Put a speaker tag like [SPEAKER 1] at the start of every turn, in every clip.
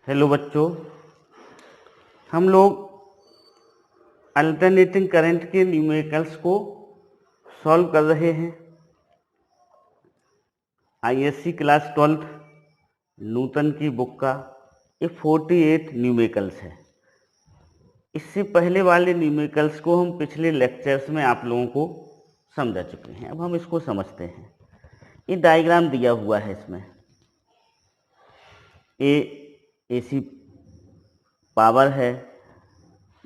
[SPEAKER 1] Hello बच्चों, हम लोग अल्टरनेटिंग करंट के न्यूमेरिकल्स को सॉल्व कर रहे हैं। आईएससी क्लास 12 नूतन की बुक का ये 48 न्यूमेरिकल्स है। इससे पहले वाले न्यूमेरिकल्स को हम पिछले लेक्चर्स में आप लोगों को समझा चुके हैं। अब हम इसको समझते हैं। ये डायग्राम दिया हुआ है, इसमें एसी पावर है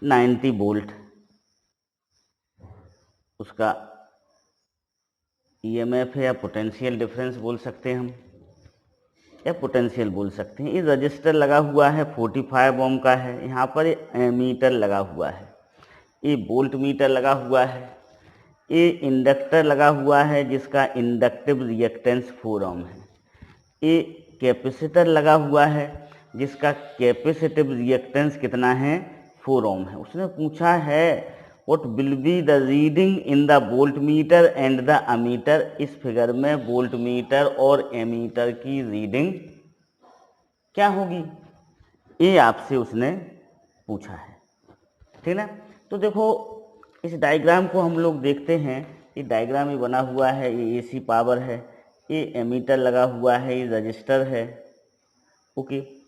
[SPEAKER 1] 90 वोल्ट, उसका ईएमएफ है या पोटेंशियल डिफरेंस बोल सकते हैं हम, या पोटेंशियल बोल सकते हैं। ये रजिस्टर लगा हुआ है 45 ओम का है। यहाँ पर एमीटर लगा हुआ है, ये वोल्ट मीटर लगा हुआ है, ये इंडक्टर लगा हुआ है जिसका इंडक्टिव रिएक्टेंस 4 ओम है, ये कैपेसिटर लगा हुआ है जिसका कैपेसिटिव रिएक्टेंस कितना है 4 ओम है। उसने पूछा है what will be the reading in the volt meter and the ammeter. इस फिगर में वोल्ट मीटर और एमीटर की रीडिंग क्या होगी, ये आपसे उसने पूछा है, ठीक ना। तो देखो इस डायग्राम को हम लोग देखते हैं। ये डायग्राम ही बना हुआ है, ये एसी पावर है, ये एमीटर लगा हुआ है, ये रजिस्टर है, ओके,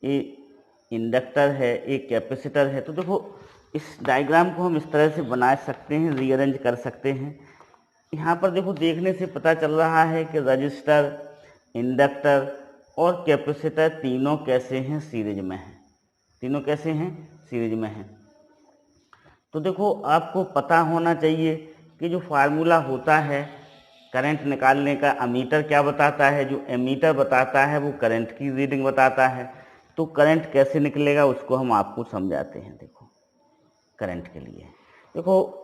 [SPEAKER 1] ये इंडक्टर है, ये कैपेसिटर है। तो देखो इस डायग्राम को हम इस तरह से बना सकते हैं, रीअरेंज कर सकते हैं। यहाँ पर देखो देखने से पता चल रहा है कि रजिस्टर, इंडक्टर और कैपेसिटर तीनों कैसे हैं, सीरीज में हैं। तीनों कैसे हैं, सीरीज में हैं। तो देखो आपको पता होना चाहिए कि जो फार्मूला होता है करंट निकालने का, अमीटर क्या बताता है, जो एमीटर बताता है वो करंट की रीडिंग बताता है। तो करंट कैसे निकलेगा उसको हम आपको समझाते हैं। देखो करंट के लिए देखो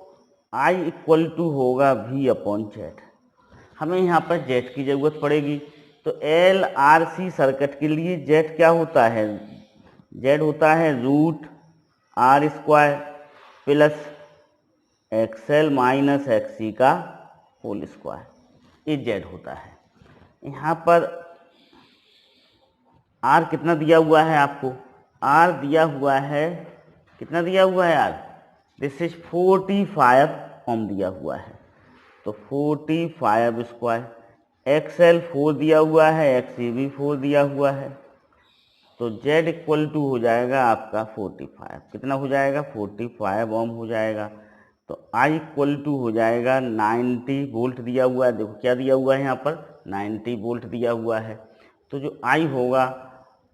[SPEAKER 1] I = होगा V/Z। हमें यहाँ पर Z की ज़रूरत पड़ेगी। तो LRC सर्किट के लिए Z क्या होता है, Z होता है √R² plus XL minus XC का होल स्क्वायर, ये Z होता है। यहाँ पर R कितना दिया हुआ है आपको, R दिया हुआ है, कितना दिया हुआ है R, दिस इज 45 ओम दिया हुआ है। तो 45 स्क्वायर, XL 4 दिया हुआ है, XC भी 4 दिया हुआ है। तो Z = हो जाएगा आपका 45, कितना हो जाएगा 45 ओम हो जाएगा। तो I = हो जाएगा 90 वोल्ट दिया हुआ है। देखो क्या दिया हुआ है यहाँ पर, 90 वोल्ट दिया हुआ है। तो जो I होगा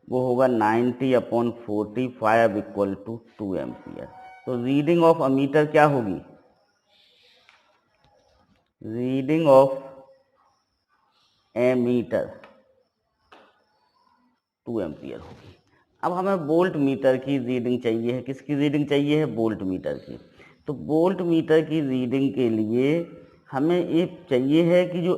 [SPEAKER 1] वो होगा 90/45 = 2 एम्पियर। तो रीडिंग ऑफ अमीटर क्या होगी, रीडिंग ऑफ एमीटर 2 एम्पियर होगी। अब हमें वोल्ट मीटर की रीडिंग चाहिए है। किसकी रीडिंग चाहिए है, वोल्ट मीटर की। तो वोल्ट मीटर की रीडिंग के लिए हमें ये चाहिए है कि जो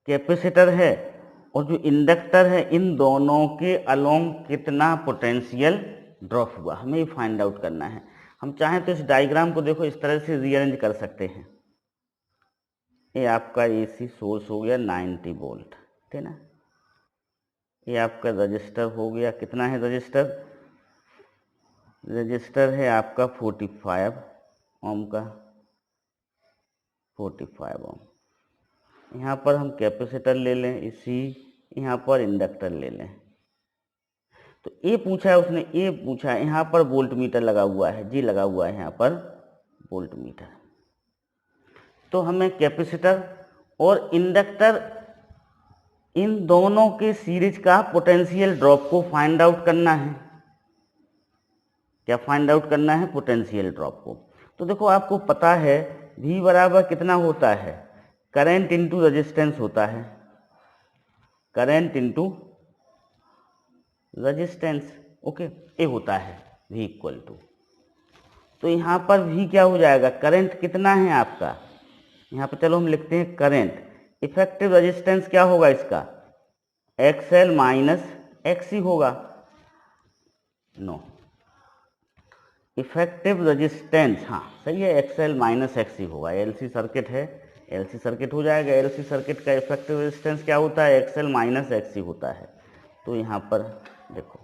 [SPEAKER 1] कैपेसिटर है और जो इंडक्टर है, इन दोनों के अलोंग कितना पोटेंशियल ड्रॉप हुआ, हमें ये फाइंड आउट करना है। हम चाहें तो इस डायग्राम को देखो इस तरह से रीअरेंज कर सकते हैं। ये आपका एसी सोर्स हो गया 90 वोल्ट, ठीक ना। ये आपका रजिस्टर हो गया, कितना है रजिस्टर, रजिस्टर है आपका 45 ओम का, 45 ओम। यहाँ पर हम कैपेसिटर ले लें, इसी यहाँ पर इंडक्टर ले लें। तो ये पूछा है उसने, ये पूछा है यहाँ पर वोल्ट मीटर लगा हुआ है, जी लगा हुआ है यहाँ पर वोल्ट मीटर। तो हमें कैपेसिटर और इंडक्टर इन दोनों के सीरीज का पोटेंशियल ड्रॉप को फाइंड आउट करना है। क्या फाइंड आउट करना है, पोटेंशियल ड्रॉप को। तो देखो आपको पता है V बराबर कितना होता है, करंट इंटू रेजिस्टेंस होता है, करंट इंटू रेजिस्टेंस, ओके, ये होता है V = तो यहाँ पर V क्या हो जाएगा, करंट कितना है आपका, यहाँ पर चलो हम लिखते हैं करंट, इफेक्टिव रेजिस्टेंस क्या होगा इसका, XL माइनस XC होगा, नो इफेक्टिव रेजिस्टेंस, हाँ सही है, XL माइनस XC होगा। LC सर्किट है, LC सर्किट हो जाएगा। LC सर्किट का इफेक्टिव रेजिस्टेंस क्या होता है, XL माइनस XC होता है। तो यहाँ पर देखो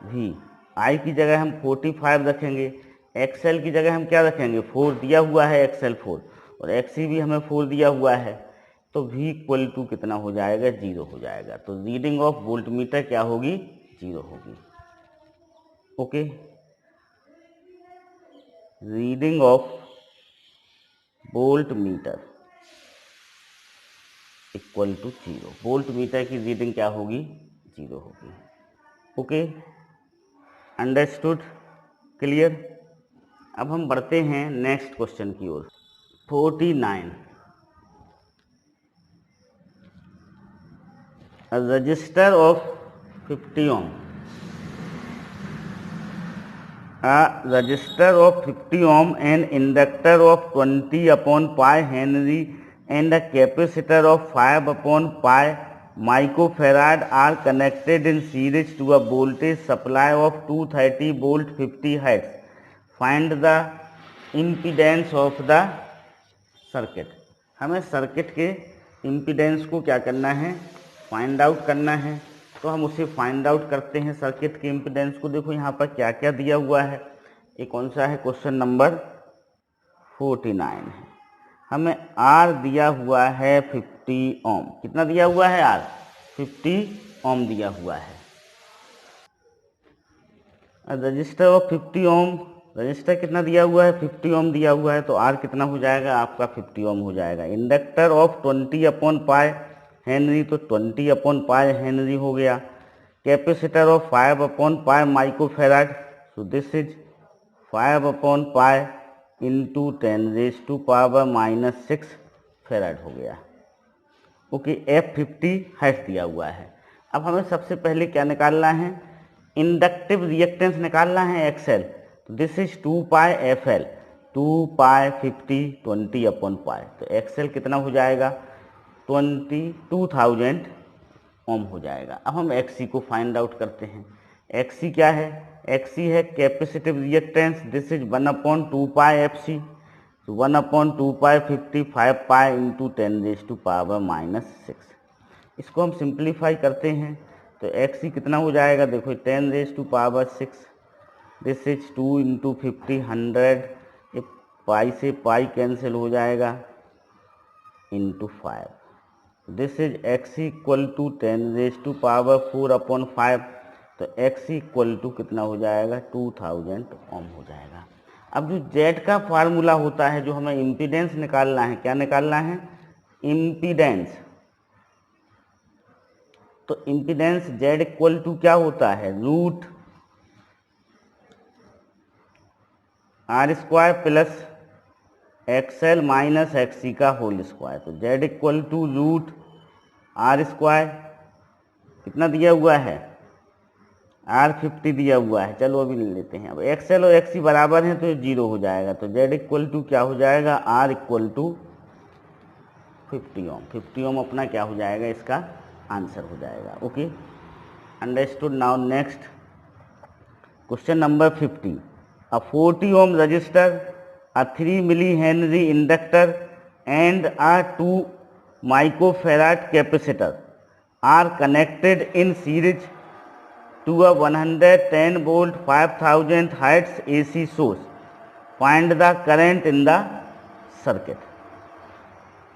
[SPEAKER 1] V, I की जगह हम 45 रखेंगे, XL की जगह हम क्या रखेंगे, 4 दिया हुआ है, XL 4 और XC भी हमें 4 दिया हुआ है, तो V इक्वल टू कितना हो जाएगा, 0 हो जाएगा। तो रीडिंग ऑफ वोल्ट मीटर क्या होगी, 0 होगी। Okay, reading of voltmeter equal to 0, voltmeter की रीडिंग क्या होगी, 0 होगी। Okay, understood, clear. अब हम बढ़ते हैं नेक्स्ट क्वेश्चन की ओर। 49, a resistor of 50 ohm, a resistor of 50 ohm, an inductor of 20 upon pi Henry and a capacitor of 5 upon pi microfarad are connected in series to a voltage supply of 230 volt 50 hertz. Find the impedance of the circuit. हमें circuit के impedance को क्या करना है, find out करना है। तो हम उसे फाइंड आउट करते हैं सर्किट के इम्पीडेंस को। देखो यहाँ पर क्या क्या दिया हुआ है, ये कौन सा है, क्वेश्चन नंबर 49 है। हमें R दिया हुआ है 50 ओम, कितना दिया हुआ है, R 50 ओम दिया हुआ है। रजिस्टर ऑफ 50 ओम, रजिस्टर कितना दिया हुआ है, 50 ओम दिया हुआ है, तो R कितना हो जाएगा, आपका 50 ओम हो जाएगा। Inductor of 20 upon pi Henry, तो 20 अपॉन पाई हेनरी हो गया। Capacitor of 5 upon pi microfarad, so this is 5 upon pi into 10⁻⁻⁻6 farad हो गया। ओके, F50 हर्ट्ज दिया हुआ है। अब हमें सबसे पहले क्या निकालना है, इंडक्टिव रिएक्टेंस निकालना है, XL। तो this is 2 pi FL, 2 pi 50 20 upon pi, तो XL कितना हो जाएगा, 22,000 ओम हो जाएगा। अब हम XC को फाइंड आउट करते हैं। XC क्या है, XC है capacitive reactance, this is 1/2 pi FC, 1/2 pi 55 pi into 10⁻⁻6। इसको हम सिंप्लीफाई करते हैं तो XC कितना हो जाएगा, देखो 10⁻6, दिस इज 2 इंटू 50 100, ये पाई से पाई कैंसिल हो जाएगा, into 5, this is XC equal to 10⁻4 upon 5, तो XC इक्वल टू कितना हो जाएगा, 2000 ओम हो जाएगा। अब जो Z का फार्मूला होता है, जो हमें इम्पीडेंस निकालना है, क्या निकालना है, इम्पीडेंस। तो इम्पीडेंस Z इक्वल टू क्या होता है, root R² plus XL minus XC का होल स्क्वायर। तो Z equal to root R², कितना दिया हुआ है, R50 दिया हुआ है, चलो अभी ले लेते हैं। अब XL और XC बराबर हैं तो ये 0 हो जाएगा, तो Z इक्वल टू क्या हो जाएगा, R इक्वल टू 50 ओम। 50 ओम अपना क्या हो जाएगा, इसका आंसर हो जाएगा। Okay, understood. Now next question number 50, a 40 ohm resistor, a 3 millihenry inductor and a 2 microfarad capacitor are connected in series to a 110 volt 5000 hertz AC source. Find the current in the circuit.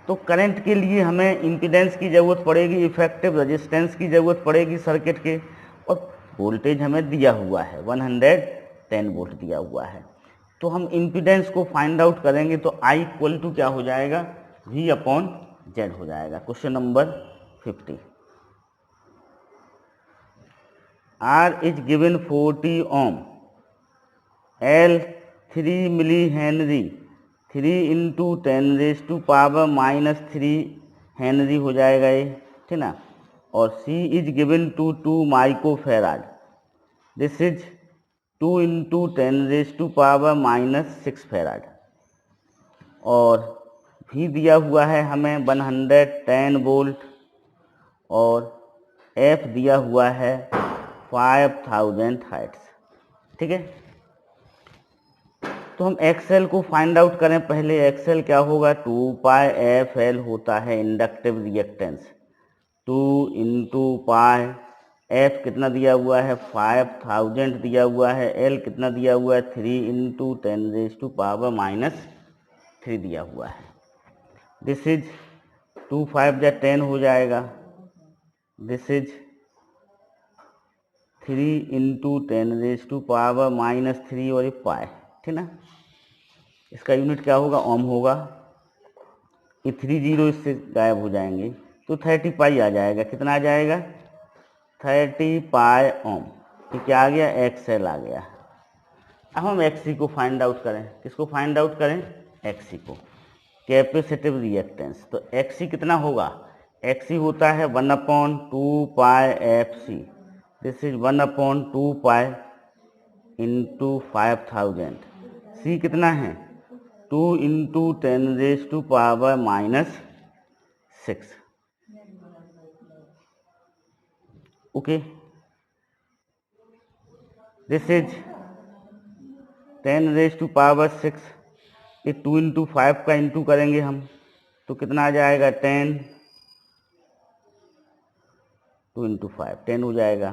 [SPEAKER 1] तो current के लिए हमें impedance की ज़रूरत पड़ेगी, effective resistance की ज़रूरत पड़ेगी सर्किट के, और वोल्टेज हमें दिया हुआ है 110 वोल्ट दिया हुआ है। तो हम इम्पीडेंस को फाइंड आउट करेंगे तो I इक्वल टू क्या हो जाएगा, V अपॉन Z हो जाएगा। Question number 50, R is given 40 ohm, L 3 millihenry, 3 into 10⁻³ henry हो जाएगा ये, ठीक ना। और C is given to 2 microfarad, this is 2 into 10⁻⁻6 farad. और V दिया हुआ है हमें 110 वोल्ट, और F दिया हुआ है 5000 हर्ट्ज, ठीक है। तो हम XL को फाइंड आउट करें पहले। XL क्या होगा, 2 पाई FL होता है inductive reactance, 2 into pi F कितना दिया हुआ है 5000 दिया हुआ है, एल कितना दिया हुआ है 3 × 10⁻³ दिया हुआ है। दिस इज 2 5 या 10 हो जाएगा, दिस इज 3 × 10⁻³ और ये पाई, ठीक ना। इसका यूनिट क्या होगा, ओम होगा। ये 3 0 इससे गायब हो जाएंगे तो 30 पाई आ जाएगा। कितना आ जाएगा 30 पाई ओम। ये क्या आ गया, एक्सएल आ गया। अब हम एक्सी को फाइंड आउट करें। किसको फाइंड आउट करें, एक्सी को, कैपेसिटिव रिएक्टेंस। तो एक्सी कितना होगा, एक्सी होता है 1/2 पाई FC। दिस इज 1/2 पाई × 5000। सी कितना है 2 × 10⁻⁻6। Okay, this is 10⁻6। ये 2 × 5 का इंटू करेंगे हम तो कितना आ जाएगा 10, 2 × 5 10 हो जाएगा।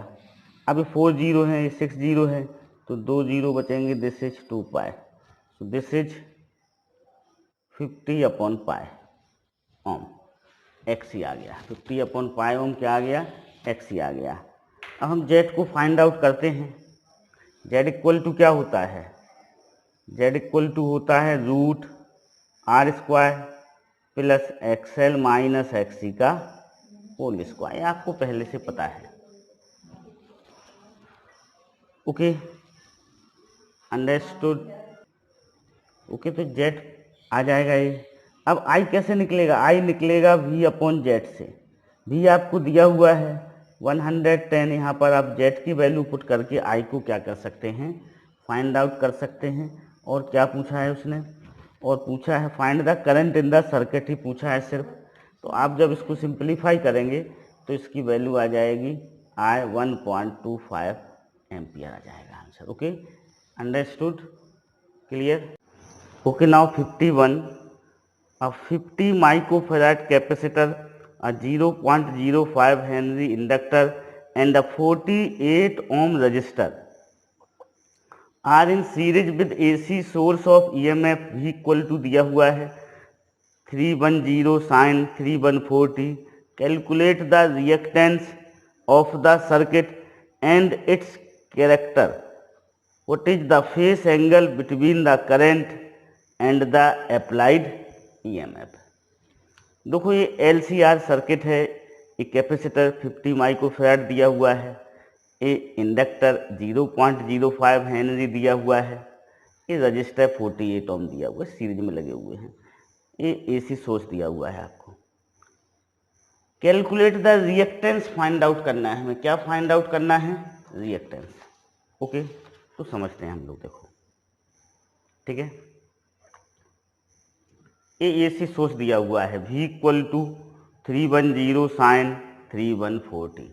[SPEAKER 1] अब ये 4 0 है, ये 6 0 है तो 2 0 बचेंगे। This is 2 pi. So this is 50/पाई ओम, एक्सी आ गया। 50/पाई ओम क्या आ गया, एक्सी आ गया। अब हम जेड को फाइंड आउट करते हैं। जेड इक्वल टू क्या होता है, जेड इक्वल टू होता है √R² plus XL minus XC का होल स्क्वायर। आपको पहले से पता है। Okay, understood. ओके, तो जेड आ जाएगा ये। अब आई कैसे निकलेगा, आई निकलेगा V/Z से। V आपको दिया हुआ है 110। यहाँ पर आप जेड की वैल्यू पुट करके आई को क्या कर सकते हैं, फाइंड आउट कर सकते हैं। और क्या पूछा है उसने, और पूछा है find the current in the circuit ही पूछा है सिर्फ। तो आप जब इसको सिंप्लीफाई करेंगे तो इसकी वैल्यू आ जाएगी I 1.25 एम्पियर आ जाएगा answer. Okay, understood, clear. Okay, now 51, a 50 microfarad capacitor, a 0.05 Henry inductor and a 48 ohm resistor are in series with AC source of EMF V equal to दिया हुआ है 310 sin 3140। Calculate the reactance of the circuit and its character. What is the phase angle between the current and the applied EMF। देखो ये LCR circuit है, ये capacitor 50 microfarad दिया हुआ है, ये इंडक्टर 0.05 हेनरी दिया हुआ है, ये रजिस्टर 48 ओम दिया हुआ है, सीरीज में लगे हुए हैं, ये AC सोर्स दिया हुआ है। आपको calculate the reactance find out करना है। हमें क्या फाइंड आउट करना है, रिएक्टेंस। ओके, तो समझते हैं हम लोग। देखो ठीक है, ये AC सोर्स दिया हुआ है V equal to 310 sine 3140।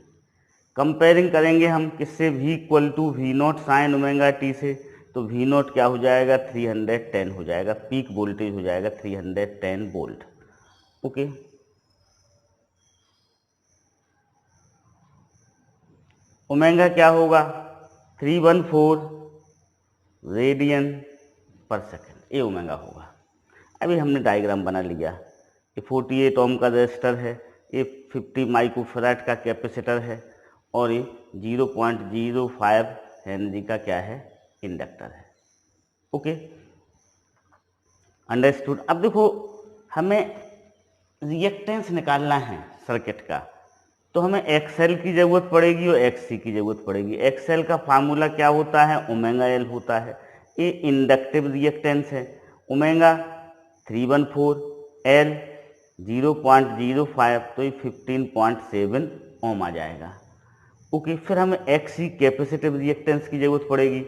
[SPEAKER 1] Comparing करेंगे हम किससे, V equal to V0 sine ω t से। तो V0 क्या हो जाएगा 310 हो जाएगा, पीक वोल्टेज हो जाएगा 310 वोल्ट। ओके, ओमेगा क्या होगा 314 रेडियन पर सेकेंड, ये ओमेगा होगा। अभी हमने डायग्राम बना लिया। ये 48 ओम का रेजिस्टर है, ये 50 माइक्रोफैराड का कैपेसिटर है और ये 0.05 हेनरी का क्या है, इंडक्टर है। Okay, understood. अब देखो हमें रिएक्टेंस निकालना है सर्किट का, तो हमें XL की ज़रूरत पड़ेगी और XC की ज़रूरत पड़ेगी। XL का फार्मूला क्या होता है, ω/L होता है। ये इंडक्टिव रिएक्टेंस है। ओमेगा 314, L 0.05, तो ये 15.7 ओम आ जाएगा। ओके, फिर हमें XC कैपेसिटिव रिएक्टेंस की ज़रूरत पड़ेगी।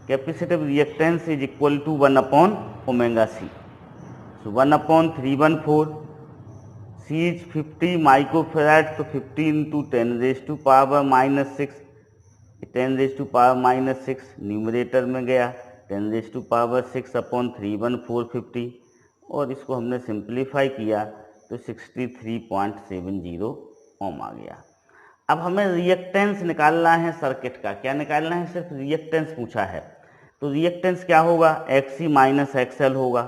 [SPEAKER 1] Capacitive reactance is equal to 1/ωc। So 1/314, C is 50 microfarad, तो 50 × 10⁻⁻6, 10⁻⁻6 न्यूमरेटर में गया, 10⁻6/31450 और इसको हमने सिंप्लीफाई किया तो 63.70 ओम आ गया। अब हमें रिएक्टेंस निकालना है सर्किट का। क्या निकालना है? सिर्फ रिएक्टेंस पूछा है। तो रिएक्टेंस क्या होगा? XC माइनस XL होगा।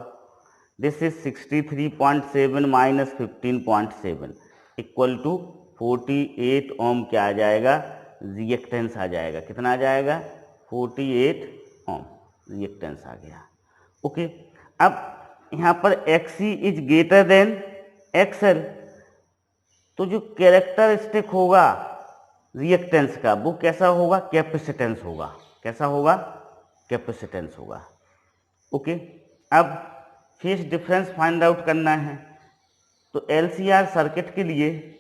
[SPEAKER 1] This is 63.7 minus 15.7 equal to 48 ohm. क्या आ जाएगा? रिएक्टेंस आ जाएगा। कितना आ जाएगा? 48 ओम रिएक्टेंस आ गया। ओके, अब यहाँ पर XC is greater than XL, तो जो कैरेक्टरिस्टिक होगा रिएक्टेंस का वो कैसा होगा? कैपेसिटेंस होगा। कैसा होगा? कैपेसिटेंस होगा। ओके, अब फेज डिफरेंस फाइंड आउट करना है। तो LCR सर्किट के लिए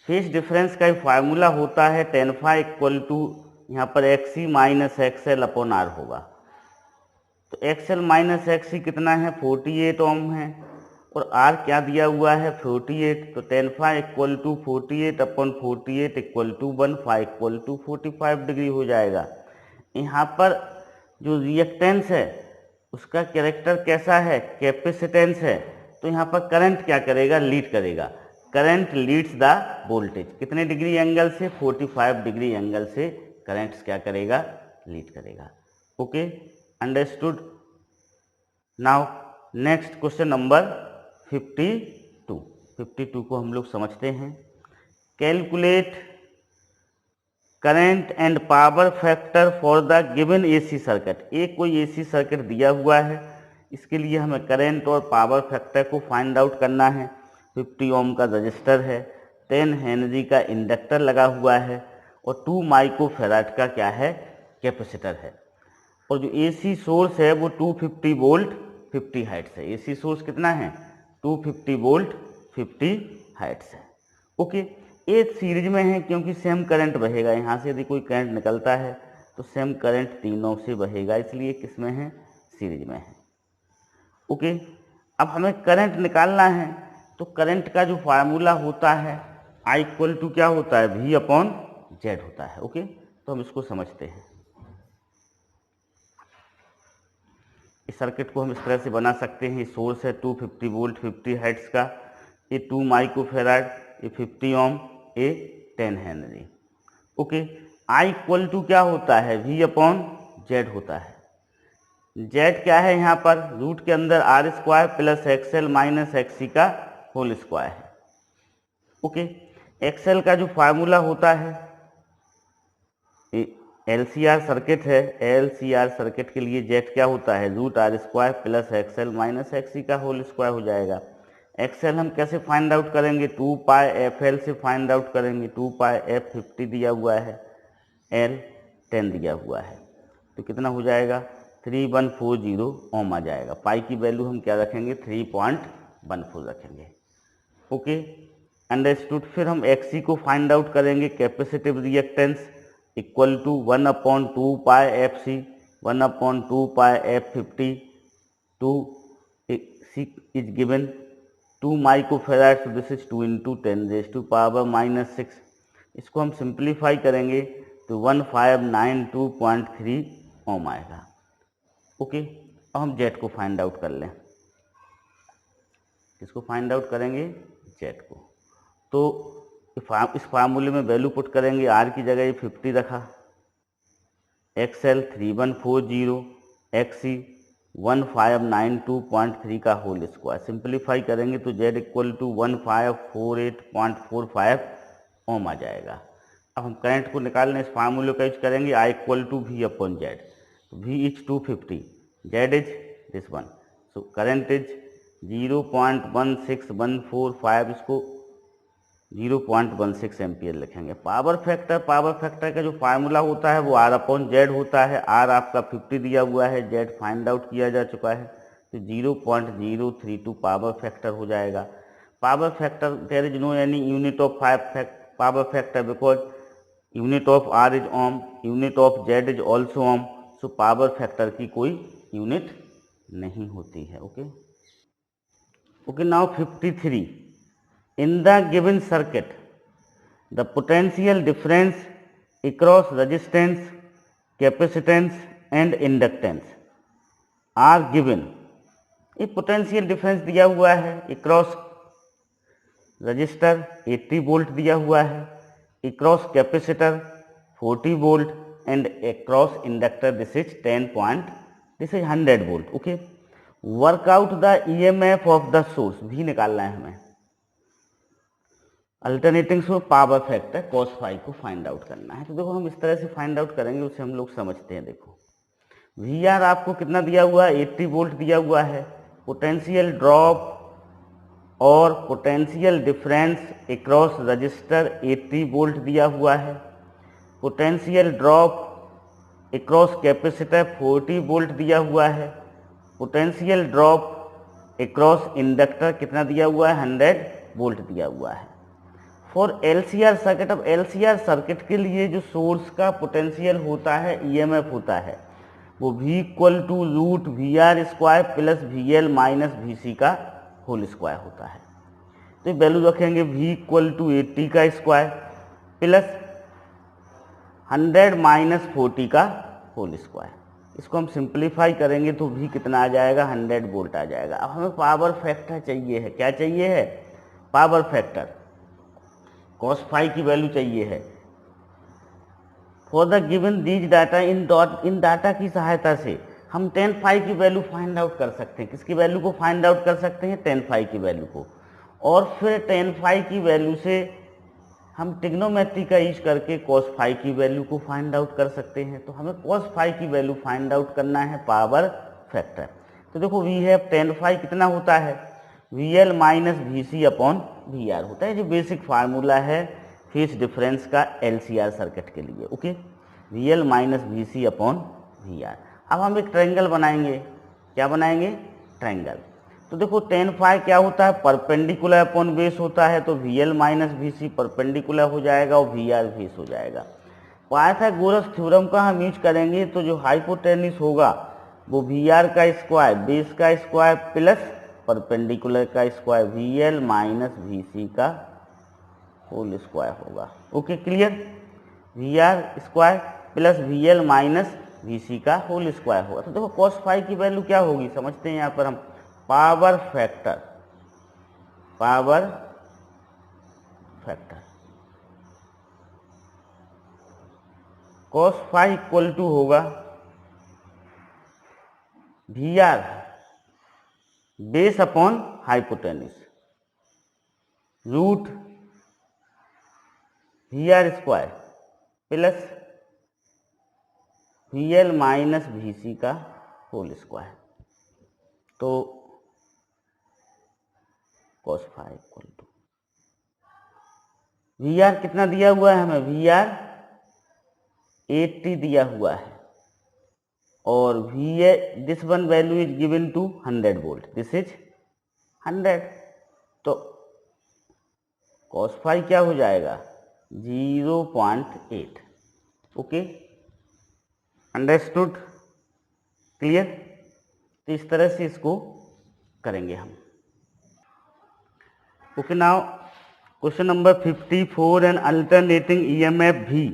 [SPEAKER 1] फेज डिफरेंस का फार्मूला होता है tan phi इक्वल टू यहाँ पर XC minus XL upon R होगा। तो XL माइनस XC कितना है? 48 ओम है, और R क्या दिया हुआ है? 48। तो tan phi equal to 48 upon 48 equal to 1, phi equal to 45 degree हो जाएगा। यहाँ पर जो रिएक्टेंस है उसका कैरेक्टर कैसा है? कैपेसिटेंस है। तो यहाँ पर करंट क्या करेगा? लीड करेगा। Current leads the voltage. कितने डिग्री एंगल से? 45 डिग्री एंगल से करंट क्या करेगा? लीड करेगा। Okay, understood. Now next question number 52 को हम लोग समझते हैं। Calculate current and power factor for the given AC circuit. एक कोई AC सर्किट दिया हुआ है, इसके लिए हमें करंट और पावर फैक्टर को फाइंड आउट करना है। 50 ओम का रजिस्टर है, 10 हेनरी का इंडक्टर लगा हुआ है, और 2 माइक्रोफैराड का क्या है? कैपेसिटर है। और जो AC सोर्स है वो 250 वोल्ट 50 हर्ट्ज है। AC सोर्स कितना है? 250 वोल्ट 50 हर्ट्ज है। ओके, ये सीरीज में है क्योंकि सेम करंट बहेगा। यहाँ से यदि कोई करंट निकलता है तो सेम करंट तीनों से बहेगा, इसलिए किस में है? सीरीज में है। ओके, अब हमें करंट निकालना है। तो करंट का जो फार्मूला होता है I इक्वल टू क्या होता है? V अपॉन Z होता है। ओके, तो हम इसको समझते हैं। इस सर्किट को हम इस तरह से बना सकते हैं। सोर्स है 250 वोल्ट 50 हर्ट्ज का, ये 2 माइक्रोफैराड, ये 50 ओम, ये 10 henry. Okay, I equal to क्या होता है? V अपॉन Z होता है। Z क्या है? यहाँ पर रूट के अंदर R square plus XL minus XC का होल स्क्वायर है। ओके, XL का जो फार्मूला होता है, LCR सर्किट है, LCR सर्किट के लिए Z क्या होता है? Root R square plus XL minus XC का होल स्क्वायर हो जाएगा। XL हम कैसे फाइंड आउट करेंगे? 2 पाई FL से फाइंड आउट करेंगे। 2 पाई F 50 दिया हुआ है, L 10 दिया हुआ है, तो कितना हो जाएगा? 3140 ओम आ जाएगा। पाई की वैल्यू हम क्या रखेंगे? 3.14 रखेंगे। Okay, understood. फिर हम XC को फाइंड आउट करेंगे। Capacitive reactance equal to 1/2 pi FC, 1/2 pi F50, 2 is given 2 microfarad, so this is 2 into 10 raised to power minus 6। इसको हम सिंप्लीफाई करेंगे तो 1592.3 ओम आएगा। ओके, अब हम Z को फाइंड आउट कर लें। इसको फाइंड आउट करेंगे? Z को। तो इस फार्मूले में वैल्यू पुट करेंगे। R की जगह ये 50 रखा, XL 3140, XC 1592.3 का होल स्क्वायर। सिंप्लीफाई करेंगे तो Z इक्वल टू 1548.45 ओम आ जाएगा। अब हम करंट को निकालने इस फार्मूले का यूज करेंगे। I equal to V upon Z। तो V is 250, Z is this one, so current is 0.16145, इसको 0.16 एम्पियर लिखेंगे। पावर फैक्टर का जो फार्मूला होता है वो R अपॉन Z होता है। R आपका 50 दिया हुआ है, Z फाइंड आउट किया जा चुका है, तो 0.032 पावर फैक्टर हो जाएगा। Power factor, there is no any unit of power factor because unit of R is ohm, unit of Z is also ohm, so power factor की कोई यूनिट नहीं होती है। Okay, now 53। In the given circuit, the potential difference across resistance, capacitance and inductance are given। एक potential difference दिया हुआ है across register 80 volt दिया हुआ है, across capacitor 40 volt and across inductor this is 100 volt. Okay, work out the EMF of the source भी निकालना है हमें। Alternating source power factor cos phi को फाइंड आउट करना है। तो देखो हम इस तरह से फाइंड आउट करेंगे, उसे हम लोग समझते हैं। देखो वी आर आपको कितना दिया हुआ है, 80 वोल्ट दिया हुआ है। पोटेंशियल ड्रॉप और potential difference across register 80 volt दिया हुआ है। Potential drop across capacitor 40 volt दिया हुआ है। पोटेंशियल ड्रॉप अक्रॉस इंडक्टर कितना दिया हुआ है, 100 वोल्ट दिया हुआ है। फॉर एलसीआर सर्किट, अब एलसीआर सर्किट के लिए जो सोर्स का पोटेंशियल होता है, ईएमएफ होता है, वो V equal to root VR square plus VL minus VC का होल स्क्वायर होता है। तो वैल्यू रखेंगे V इक्वल टू 80 का स्क्वायर प्लस 100 माइनस 40 का होल स्क्वायर। इसको हम सिंप्लीफाई करेंगे तो V कितना आ जाएगा, 100 वोल्ट आ जाएगा। अब हमें पावर फैक्टर चाहिए है, क्या चाहिए है, पावर फैक्टर, cos फाई की वैल्यू चाहिए है। For the given these data, in data की सहायता से हम tan फाई की वैल्यू फाइंड आउट कर सकते हैं। किसकी वैल्यू को फाइंड आउट कर सकते हैं, tan फाई की वैल्यू को। और फिर tan फाई की वैल्यू से हम ट्रिग्नोमेट्री का यूज करके cos फाई की वैल्यू को फाइंड आउट कर सकते हैं। तो हमें cos फाई की वैल्यू फाइंड आउट करना है, पावर फैक्टर। तो देखो वी है tan फाई कितना होता है, VL minus VC upon VR होता है, जो बेसिक फार्मूला है फेज डिफरेंस का LCR सर्किट के लिए। Okay, VL minus VC upon VR। अब हम एक ट्रायंगल बनाएंगे, क्या बनाएंगे, ट्रायंगल। तो देखो tan फाई क्या होता है, परपेंडिकुलर अपॉन बेस होता है, तो VL माइनस VC परपेंडिकुलर हो जाएगा और VR बेस हो जाएगा। पाइथागोरस थ्योरम का हम यूज करेंगे, तो जो हाइपोटेन्यूस होगा वो VR का स्क्वायर, बेस का स्क्वायर प्लस परपेंडिकुलर का स्क्वायर, VL माइनस VC का होल स्क्वायर होगा। Okay, clear, VR square plus VL minus VC का होल स्क्वायर होगा। तो देखो cos फाई की वैल्यू क्या होगी, समझते हैं यहाँ पर हम, power factor, power factor cos phi equal to होगा VR base upon hypotenuse root VR square plus VL minus VC का होल स्क्वायर। तो cos phi equal to VR कितना दिया हुआ है हमें, VR 80 दिया हुआ है और VA this one value is given to 100 volt, this is 100। तो cos फाई क्या हो जाएगा, 0.8। Okay, understood, clear. तो इस तरह से इसको करेंगे हम। Okay, now question number 54, an alternating EMF V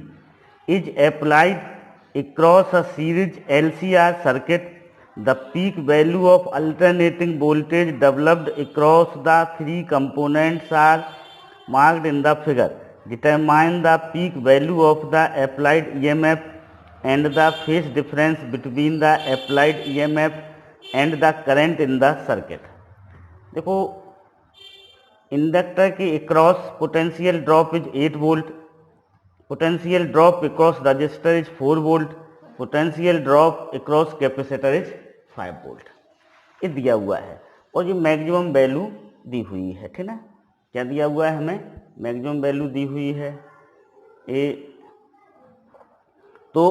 [SPEAKER 1] is applied across a series LCR circuit. The peak value of alternating voltage developed across the three components are marked in the figure. Determine the peak value of the applied EMF and the phase difference between the applied EMF and the current in the circuit. देखो inductor के across potential drop is 8 volt, potential drop across register is 4 volt, potential drop across capacitor is 5 volt. ये दिया हुआ है और ये maximum value दी हुई है, ठीक ना। क्या दिया हुआ है हमें, मैक्सिमम वैल्यू दी हुई है ये। तो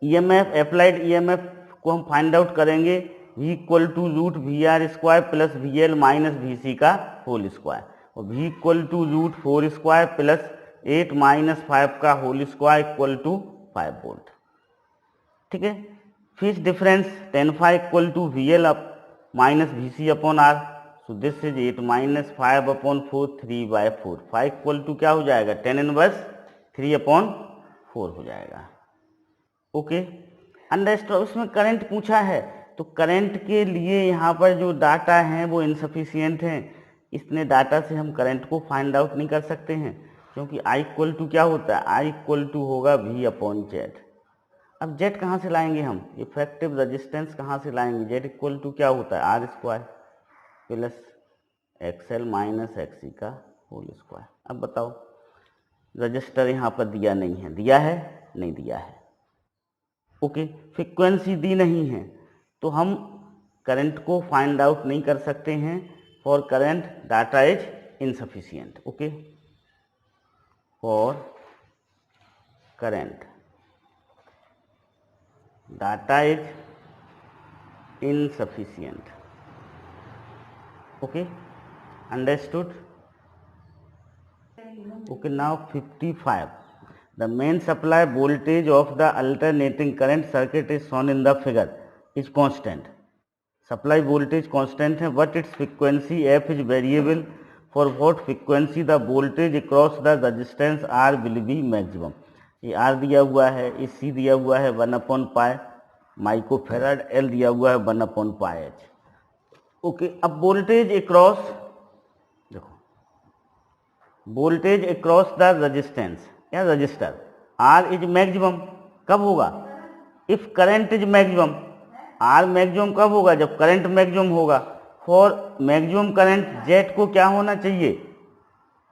[SPEAKER 1] EMF अप्लाइड EMF को हम फाइंड आउट करेंगे, V equal to root VR square plus VL minus VC का होल स्क्वायर, और V equal to root 4 square plus 8 minus 5 का whole square equal to 5 volt. ठीक है, phase difference tan phi equal to VL minus VC upon R, so this is 8 minus 5 upon 4, 3/4। Phi equal to क्या हो जाएगा, tan inverse 3/4 हो जाएगा। Okay, understand. उसमें current पूछा है, तो करंट के लिए यहाँ पर जो डाटा हैं वो इनसफिशियंट हैं, इतने डाटा से हम करंट को फाइंड आउट नहीं कर सकते हैं, क्योंकि I इक्वल टू क्या होता है, I इक्वल टू होगा V अपॉन जेड। अब जेड कहाँ से लाएंगे हम, इफेक्टिव रजिस्टेंस कहाँ से लाएंगे, जेड इक्वल टू क्या होता है R square plus XL minus XC का होल स्क्वायर। अब बताओ रजिस्टर यहाँ पर दिया नहीं है, दिया है नहीं दिया है, ओके। फ्रीक्वेंसी दी नहीं है तो हम करंट को फाइंड आउट नहीं कर सकते हैं, for current data is insufficient, okay. For current data is insufficient, okay, understood? Okay, now 55, the main supply voltage of the alternating current circuit is shown in the figure is constant, supply voltage constant है, but its frequency f is variable, for what frequency the voltage across the resistance R will be maximum। ये R दिया हुआ है, ये C दिया हुआ है 1/π microfarad, L दिया हुआ है 1/πh, ओके। अब वोल्टेज अक्रॉस, देखो वोल्टेज अक्रॉस द रेजिस्टेंस या रजिस्टर R इज मैक्सिमम, कब होगा, if current is maximum. R maximum कब होगा, जब करंट मैक्सिमम होगा। फॉर मैक्सिमम करंट जेट को क्या होना चाहिए,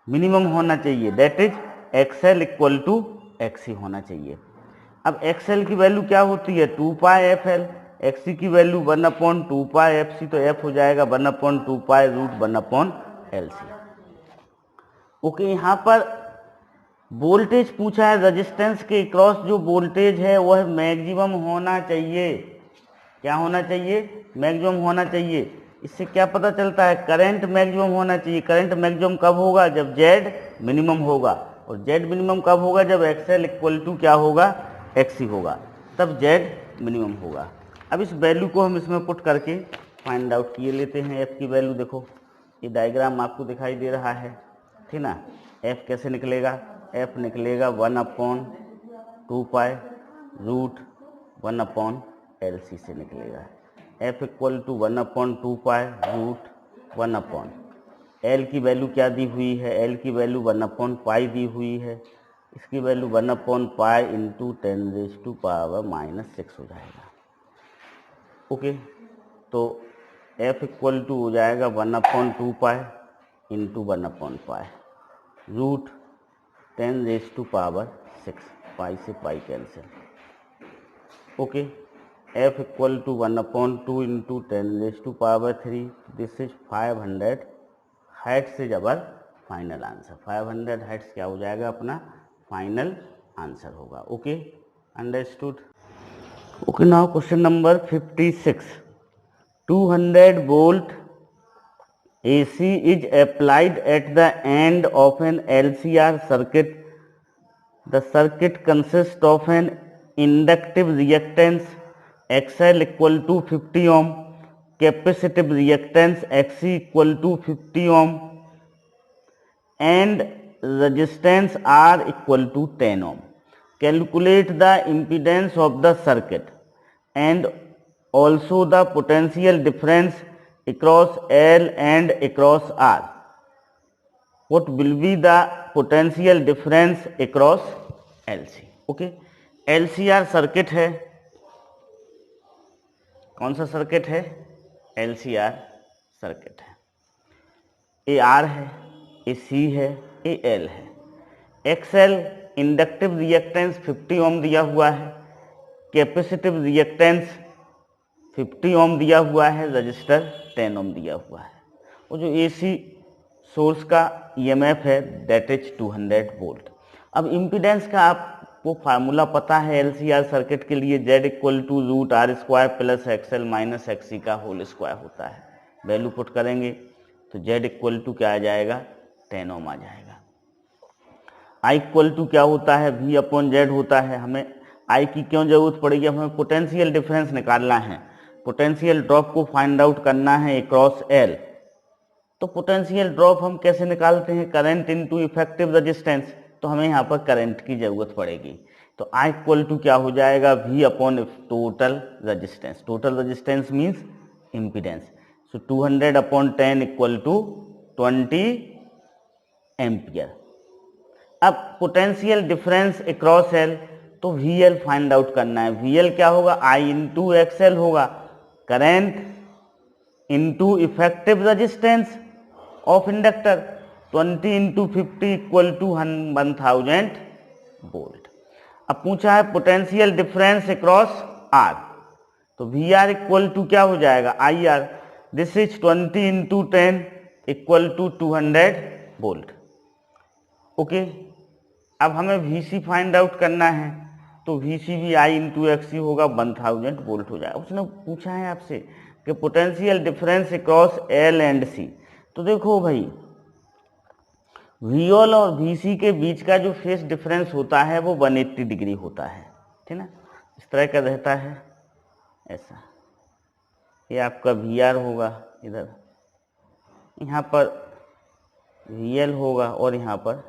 [SPEAKER 1] मिनिमम होना चाहिए, that is XL equal to XC होना चाहिए। अब XL की वैल्यू क्या होती है 2πfL, XC की वैल्यू 1/2πfC, तो F हो जाएगा 1/2π√1/LC, ओके। यहाँ पर वोल्टेज पूछा है, रेजिस्टेंस के क्रॉस जो वोल्टेज है वह मैक्सिमम होना चाहिए, क्या होना चाहिए, मैक्सिमम होना चाहिए। इससे क्या पता चलता है, करंट मैक्सिमम होना चाहिए। करंट मैक्सिमम कब होगा, जब Z मिनिमम होगा, और Z मिनिमम कब होगा, जब XL इक्वल टू क्या होगा, XC होगा, तब Z मिनिमम होगा। अब इस वैल्यू को हम इसमें पुट करके फाइंड आउट किए लेते हैं। F की वैल्यू देखो, ये डायग्राम आपको दिखाई दे रहा है, ठीक ना। F कैसे निकलेगा, F निकलेगा 1/2π√1/LC से निकलेगा। F इक्वल टू 1/2π√1/L की वैल्यू क्या दी हुई है, L की वैल्यू 1/π दी हुई है, इसकी वैल्यू 1/π इंटू 10⁻⁻⁶ हो जाएगा, ओके। तो F इक्वल टू हो जाएगा 1/2π इंटू 1/π रूट 10⁻⁶, पाई से pi cancel, okay. F equal to 1/2 into 10⁻³ this is 500 hertz से जबर फाइनल आंसर। 500 हर्ट्ज क्या हो जाएगा, अपना फाइनल आंसर होगा, okay, understood. Okay, now question number 56, 200 volt AC is applied at the end of an LCR circuit. The circuit consists of an inductive reactance XL equal to 50 ohm, capacitive reactance XC equal to 50 ohm, and resistance R equal to 10 ohm. Calculate the impedance of the circuit and also the potential difference across L and across R. What will be the potential difference across LC? Okay, LCR circuit है, कौन सा circuit है, LCR circuit है। ये R है, ये C है, ये L है। XL इंडक्टिव रिएक्टेंस 50 ओम दिया हुआ है, कैपेसिटिव रिएक्टेंस 50 ओम दिया हुआ है, रजिस्टर 10 ओम दिया हुआ है, और जो AC सोर्स का EMF है दैट इज 200 वोल्ट। अब इम्पीडेंस का आपको फार्मूला पता है LCR सर्किट के लिए, Z equal to √R² plus XL minus XC का होल स्क्वायर होता है। वैल्यू पुट करेंगे तो Z इक्वल टू क्या आ जाएगा, 10 ओम आ जाएगा। I इक्वल टू क्या होता है, V/Z होता है। हमें I की क्यों जरूरत पड़ेगी, हमें पोटेंशियल डिफरेंस निकालना है, पोटेंशियल ड्रॉप को फाइंड आउट करना है अक्रॉस L। तो पोटेंशियल ड्रॉप हम कैसे निकालते हैं, करंट इनटू इफेक्टिव रेजिस्टेंस, तो हमें यहाँ पर करंट की जरूरत पड़ेगी। तो I इक्वल टू क्या हो जाएगा, V/ total resistance. Total resistance means impedance, so 200/10 equal to 20 ampere. अब पोटेंशियल डिफरेंस अक्रॉस एल, तो VL फाइंड आउट करना है। VL क्या होगा, I इंटू XL होगा, current into effective resistance of inductor, 20 into 50 equal to 1000 volt. अब पूछा है पोटेंशियल डिफरेंस अक्रॉस R, तो VR इक्वल टू क्या हो जाएगा, IR, this is 20 into 10 equal to 200 volt. Okay, अब हमें VC फाइंड आउट करना है, तो VC भी I इंटू XC होगा, 1000 वोल्ट हो जाएगा। उसने पूछा है आपसे कि potential difference across L and C, तो देखो भाई VL और VC के बीच का जो फेस डिफरेंस होता है वो 180 डिग्री होता है, ठीक ना, इस तरह का रहता है ऐसा। ये आपका VR होगा, इधर यहाँ पर VL होगा और यहाँ पर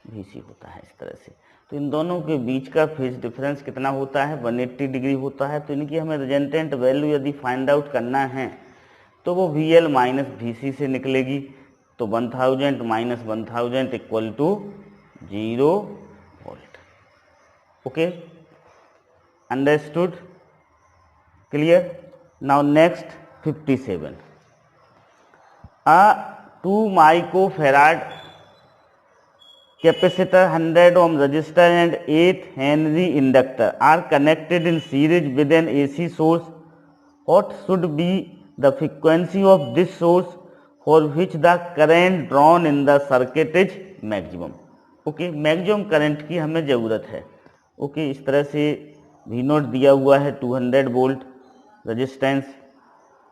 [SPEAKER 1] VC होता है, इस तरह से। तो इन दोनों के बीच का फेज डिफरेंस कितना होता है, 180 डिग्री होता है। तो इनकी हमें रिजल्टेंट वैल्यू यदि फाइंड आउट करना है तो वो VL माइनस VC से निकलेगी, तो 1000 minus 1000 equal to 0 volt. Okay, understood, clear. Now next 57, a 2 microfarad capacitor, 100 ohm resistor and 8 Henry inductor are connected in series with an AC source. What should be the frequency of this source for which the current drawn in the circuit is maximum? Okay, maximum current की हमें ज़रूरत है। Okay, इस तरह से V0 दिया हुआ है 200 वोल्ट, रेजिस्टेंस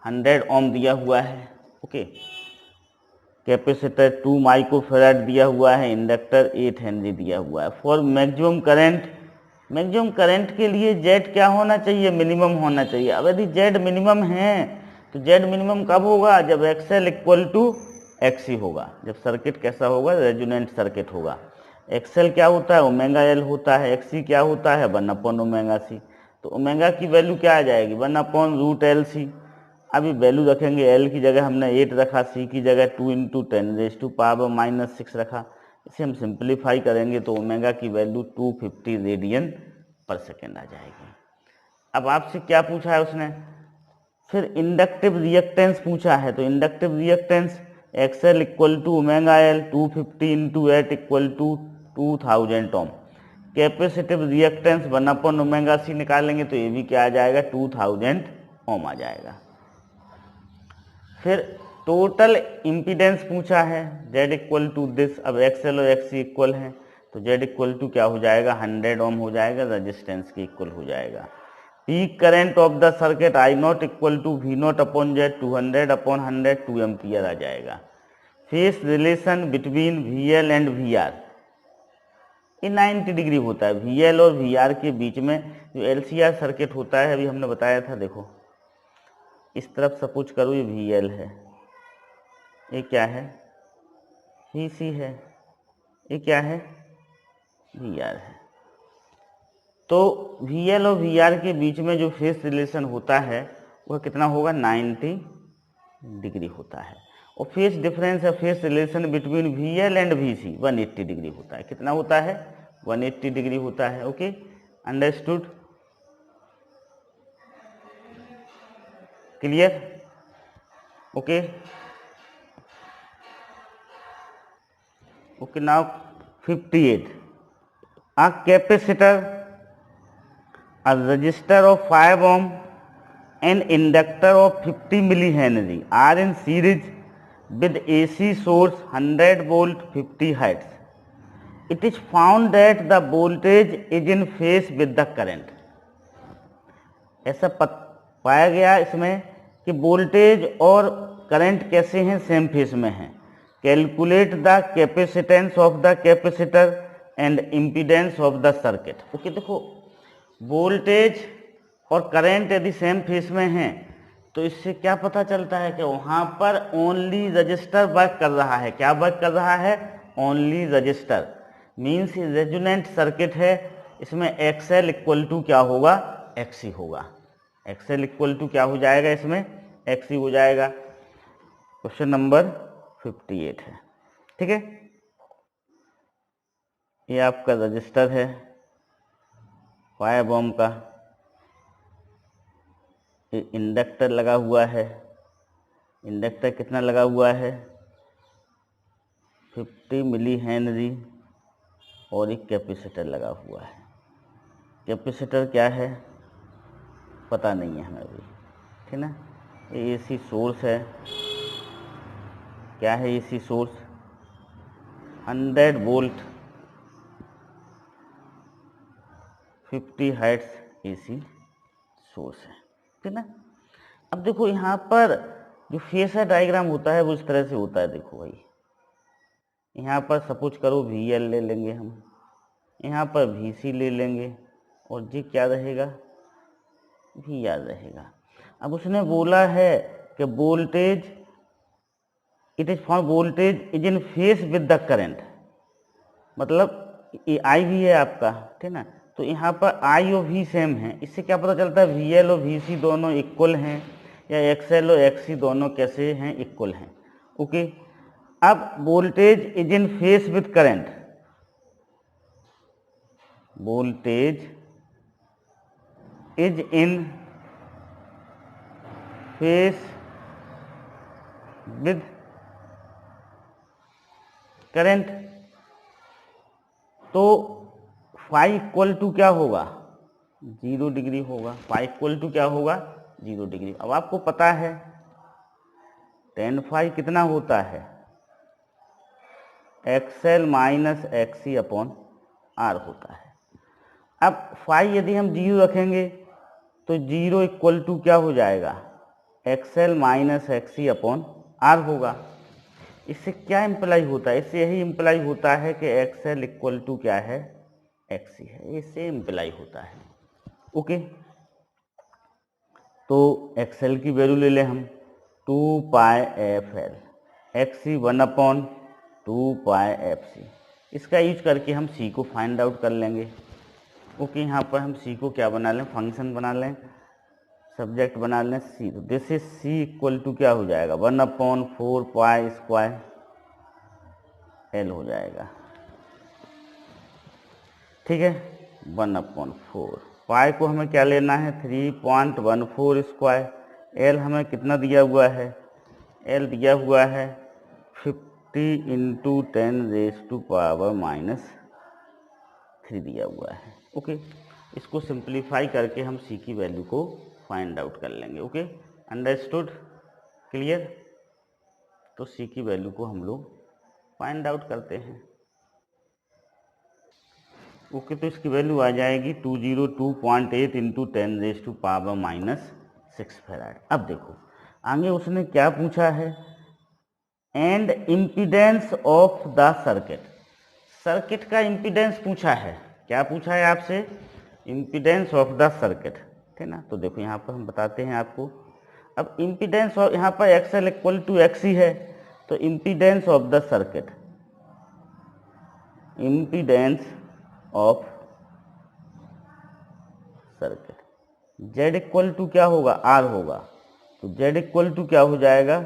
[SPEAKER 1] 100 ओम दिया हुआ है। ओके, कैपेसिटर 2 माइक्रोफैराड दिया हुआ है, इंडक्टर 8 हेनरी दिया हुआ है। For maximum current, maximum current के लिए जेड क्या होना चाहिए, मिनिमम होना चाहिए। अब यदि जेड मिनिमम है तो जेड मिनिमम कब होगा, जब XL इक्वल टू XC होगा, जब सर्किट कैसा होगा, रेजोनेंट सर्किट होगा। XL क्या होता है, ओमेगा L होता है, XC क्या होता है, 1/ωc। तो ओमेगा की वैल्यू क्या आ जाएगी, 1/√LC। अभी वैल्यू रखेंगे, L की जगह हमने 8 रखा, C की जगह 2 इंटू 10⁻⁻⁻6 रखा। इसे हम सिंप्लीफाई करेंगे तो ओमेगा की वैल्यू 250 रेडियन पर सेकेंड आ जाएगी। अब आपसे क्या पूछा है उसने, फिर इंडक्टिव रिएक्टेंस पूछा है, तो inductive reactance XL equal to omega L, 250 into 8 equal to 2000 ohm. Capacitive reactance 1/ωc निकालेंगे तो ये भी क्या आ जाएगा, 2000 ओम आ जाएगा। फिर टोटल इम्पीडेंस पूछा है, Z इक्वल टू दिस। अब XL और XC इक्वल हैं तो Z इक्वल टू क्या हो जाएगा, 100 ओम हो जाएगा, रेजिस्टेंस के इक्वल हो जाएगा। Peak current of the circuit I0 equal to V0 upon Z, 200/100 2 ampere आ जाएगा। Phase relation between VL and VR, ये 90 डिग्री होता है। VL और VR के बीच में जो LCR सर्किट होता है, अभी हमने बताया था, देखो इस तरफ सपोज करो ये VL है, ये क्या है, VC है, ये क्या है, VR है। तो VL और VR के बीच में जो फेस रिलेशन होता है वह कितना होगा, 90 डिग्री होता है। और फेस डिफरेंस है, face relation between VL and VC 180 degree होता है। कितना होता है, 180 डिग्री होता है। Okay, understood, clear. Okay, okay, now 58, a capacitor, a resistor of 5 ohm, an inductor of 50 millihenry are in series with AC source 100 volt 50 hertz. It is found that the voltage is in phase with the current. ऐसा पाया गया इसमें कि voltage और current कैसे हैं, same phase में हैं। Calculate the capacitance of the capacitor and impedance of the circuit. Okay, देखो वोल्टेज और करंट यदि सेम फेज में हैं तो इससे क्या पता चलता है कि वहाँ पर ओनली रजिस्टर वर्क कर रहा है। क्या वर्क कर रहा है, only register. Means resonant circuit है, इसमें XL इक्वल टू क्या होगा, XC होगा। XL इक्वल टू क्या हो जाएगा, इसमें XC हो जाएगा। क्वेश्चन नंबर 58 है। ठीक है, ये आपका रजिस्टर है 5 ओम का। ये इंडक्टर लगा हुआ है, इंडक्टर कितना लगा हुआ है 50 मिली हेनरी, और एक कैपेसिटर लगा हुआ है। कैपेसिटर क्या है पता नहीं है हमें अभी, ठीक ना। ये एसी सोर्स है, क्या है AC source 100 volt 50 hertz AC source है, ठीक ना। अब देखो यहाँ पर जो फेसर डायग्राम होता है वो इस तरह से होता है। देखो भाई, यहाँ पर सपोज करो VL ले लेंगे हम, यहाँ पर VC ले लेंगे, और जी क्या रहेगा VR रहेगा। अब उसने बोला है कि voltage it is for voltage is in face with the current, मतलब ये I भी है आपका, ठीक ना। तो यहाँ पर I और V सेम है, इससे क्या पता चलता है VL और VC दोनों इक्वल हैं, या XL और XC दोनों कैसे हैं इक्वल हैं। ओके, अब voltage is in face with current, voltage is in face with current, तो फाई इक्वल टू क्या होगा 0 डिग्री होगा। फाई इक्वल टू क्या होगा 0 डिग्री। अब आपको पता है tan फाई कितना होता है XL minus XC upon R होता है। अब फाई यदि हम 0 रखेंगे तो 0 इक्वल टू क्या हो जाएगा XL minus XC upon R होगा। इससे क्या इम्प्लाई होता है, इससे यही इम्प्लाई होता है कि XL इक्वल टू क्या है XC है, इससे इम्प्लाई होता है। ओके, तो XL की वैल्यू ले लें हम 2 pi FL, XC 1/2 pi FC। इसका यूज करके हम C को फाइंड आउट कर लेंगे। ओके, यहाँ पर हम C को क्या बना लें, फंक्शन बना लें, सब्जेक्ट बना लें C। तो this is C equal to क्या हो जाएगा 1/4 पाई स्क्वायर L हो जाएगा। ठीक है, 1/4 पाई को हमें क्या लेना है 3.14 स्क्वायर। एल हमें कितना दिया हुआ है, एल दिया हुआ है 50 इंटू 10⁻³ दिया हुआ है। ओके, इसको सिंप्लीफाई करके हम सी की वैल्यू को फाइंड आउट कर लेंगे। Okay, understood, clear. तो सी की वैल्यू को हम लोग फाइंड आउट करते हैं। ओके, तो इसकी वैल्यू आ जाएगी 202.8 इंटू 10⁻⁻6 फैराड। अब देखो आगे उसने क्या पूछा है, and impedance of the circuit. Circuit का इम्पीडेंस पूछा है। क्या पूछा है आपसे, इम्पीडेंस ऑफ द सर्किट, ठीक ना। तो देखो यहाँ पर हम बताते हैं आपको। अब इम्पीडेंस ऑफ, यहाँ पर XL इक्वल टू XC है, तो impedance of the circuit, impedance of circuit Z equal to क्या होगा R होगा, तो Z इक्वल टू क्या हो जाएगा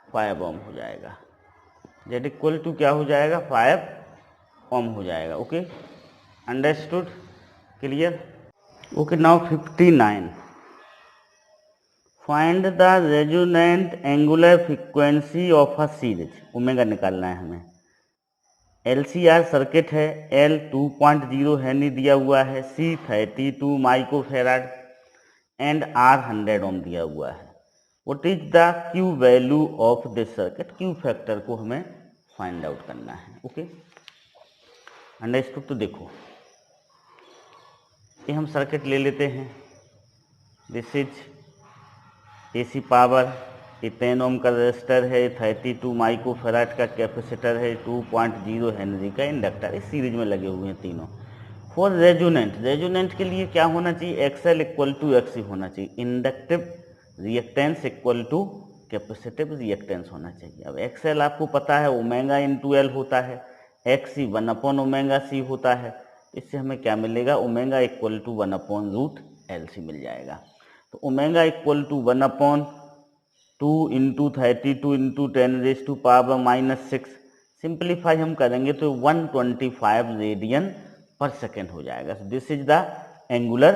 [SPEAKER 1] 5 ओम हो जाएगा। Z इक्वल टू क्या हो जाएगा 5 ओम हो जाएगा। Okay, understood, clear. Okay, now 59, find the resonant angular frequency of a series. Omega निकालना है हमें। LCR सर्किट है, L 2.0 हेनरी दिया हुआ है, C 32 माइक्रोफैराड एंड R 100 ओम दिया हुआ है। What is the Q value of this circuit, Q factor को हमें फाइंड आउट करना है। Okay, understood. तो देखो ये हम सर्किट ले लेते हैं, दिस इज AC पावर, ये 10 ओम का रजिस्टर है, 32 माइक्रोफैराड का कैपेसिटर है, 2.0 हेनरी का इंडक्टर, इस सीरीज में लगे हुए हैं तीनों। फॉर रेजोनेंट, रेजोनेंट के लिए क्या होना चाहिए, XL इक्वल टू XC होना चाहिए, inductive reactance equal to capacitive reactance होना चाहिए। अब XL आपको पता है ओमेगा इंटू L होता है, XC 1/ωc होता है, इससे हमें क्या मिलेगा, ओमेगा इक्वल टू 1/√LC मिल जाएगा। तो omega equal to 1/√LC 2 into 32 into 10⁻⁻⁶, simplify हम करेंगे तो 125 रेडियन पर सेकेंड हो जाएगा। This is the angular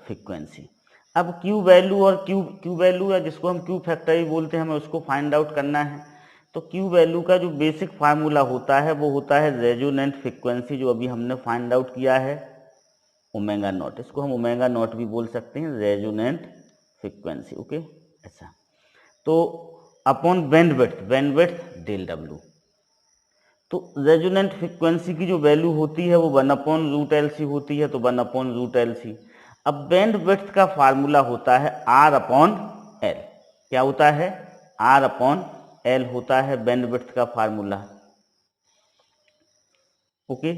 [SPEAKER 1] frequency. अब क्यू वैल्यू और क्यू वैल्यू है जिसको हम क्यू फैक्टर भी बोलते हैं, हमें उसको फाइंड आउट करना है। तो क्यू वैल्यू का जो बेसिक फार्मूला होता है वो होता है रेजोनेंट फ्रीक्वेंसी, जो अभी हमने फाइंड आउट किया है, ओमेगा नॉट। इसको हम ओमेगा नॉट भी बोल सकते हैं, रेजोनेंट फ्रीक्वेंसी। ओके, ऐसा। तो अपॉन बैंडविड्थ डेल डब्ल्यू। तो रेजोनेंट फ्रीक्वेंसी की जो वैल्यू होती है वो 1/√LC होती है, तो 1/√LC। अब बैंडविड्थ का फार्मूला होता है R/L। क्या होता है? R/L होता है बैंडविड्थ का फार्मूला। Okay,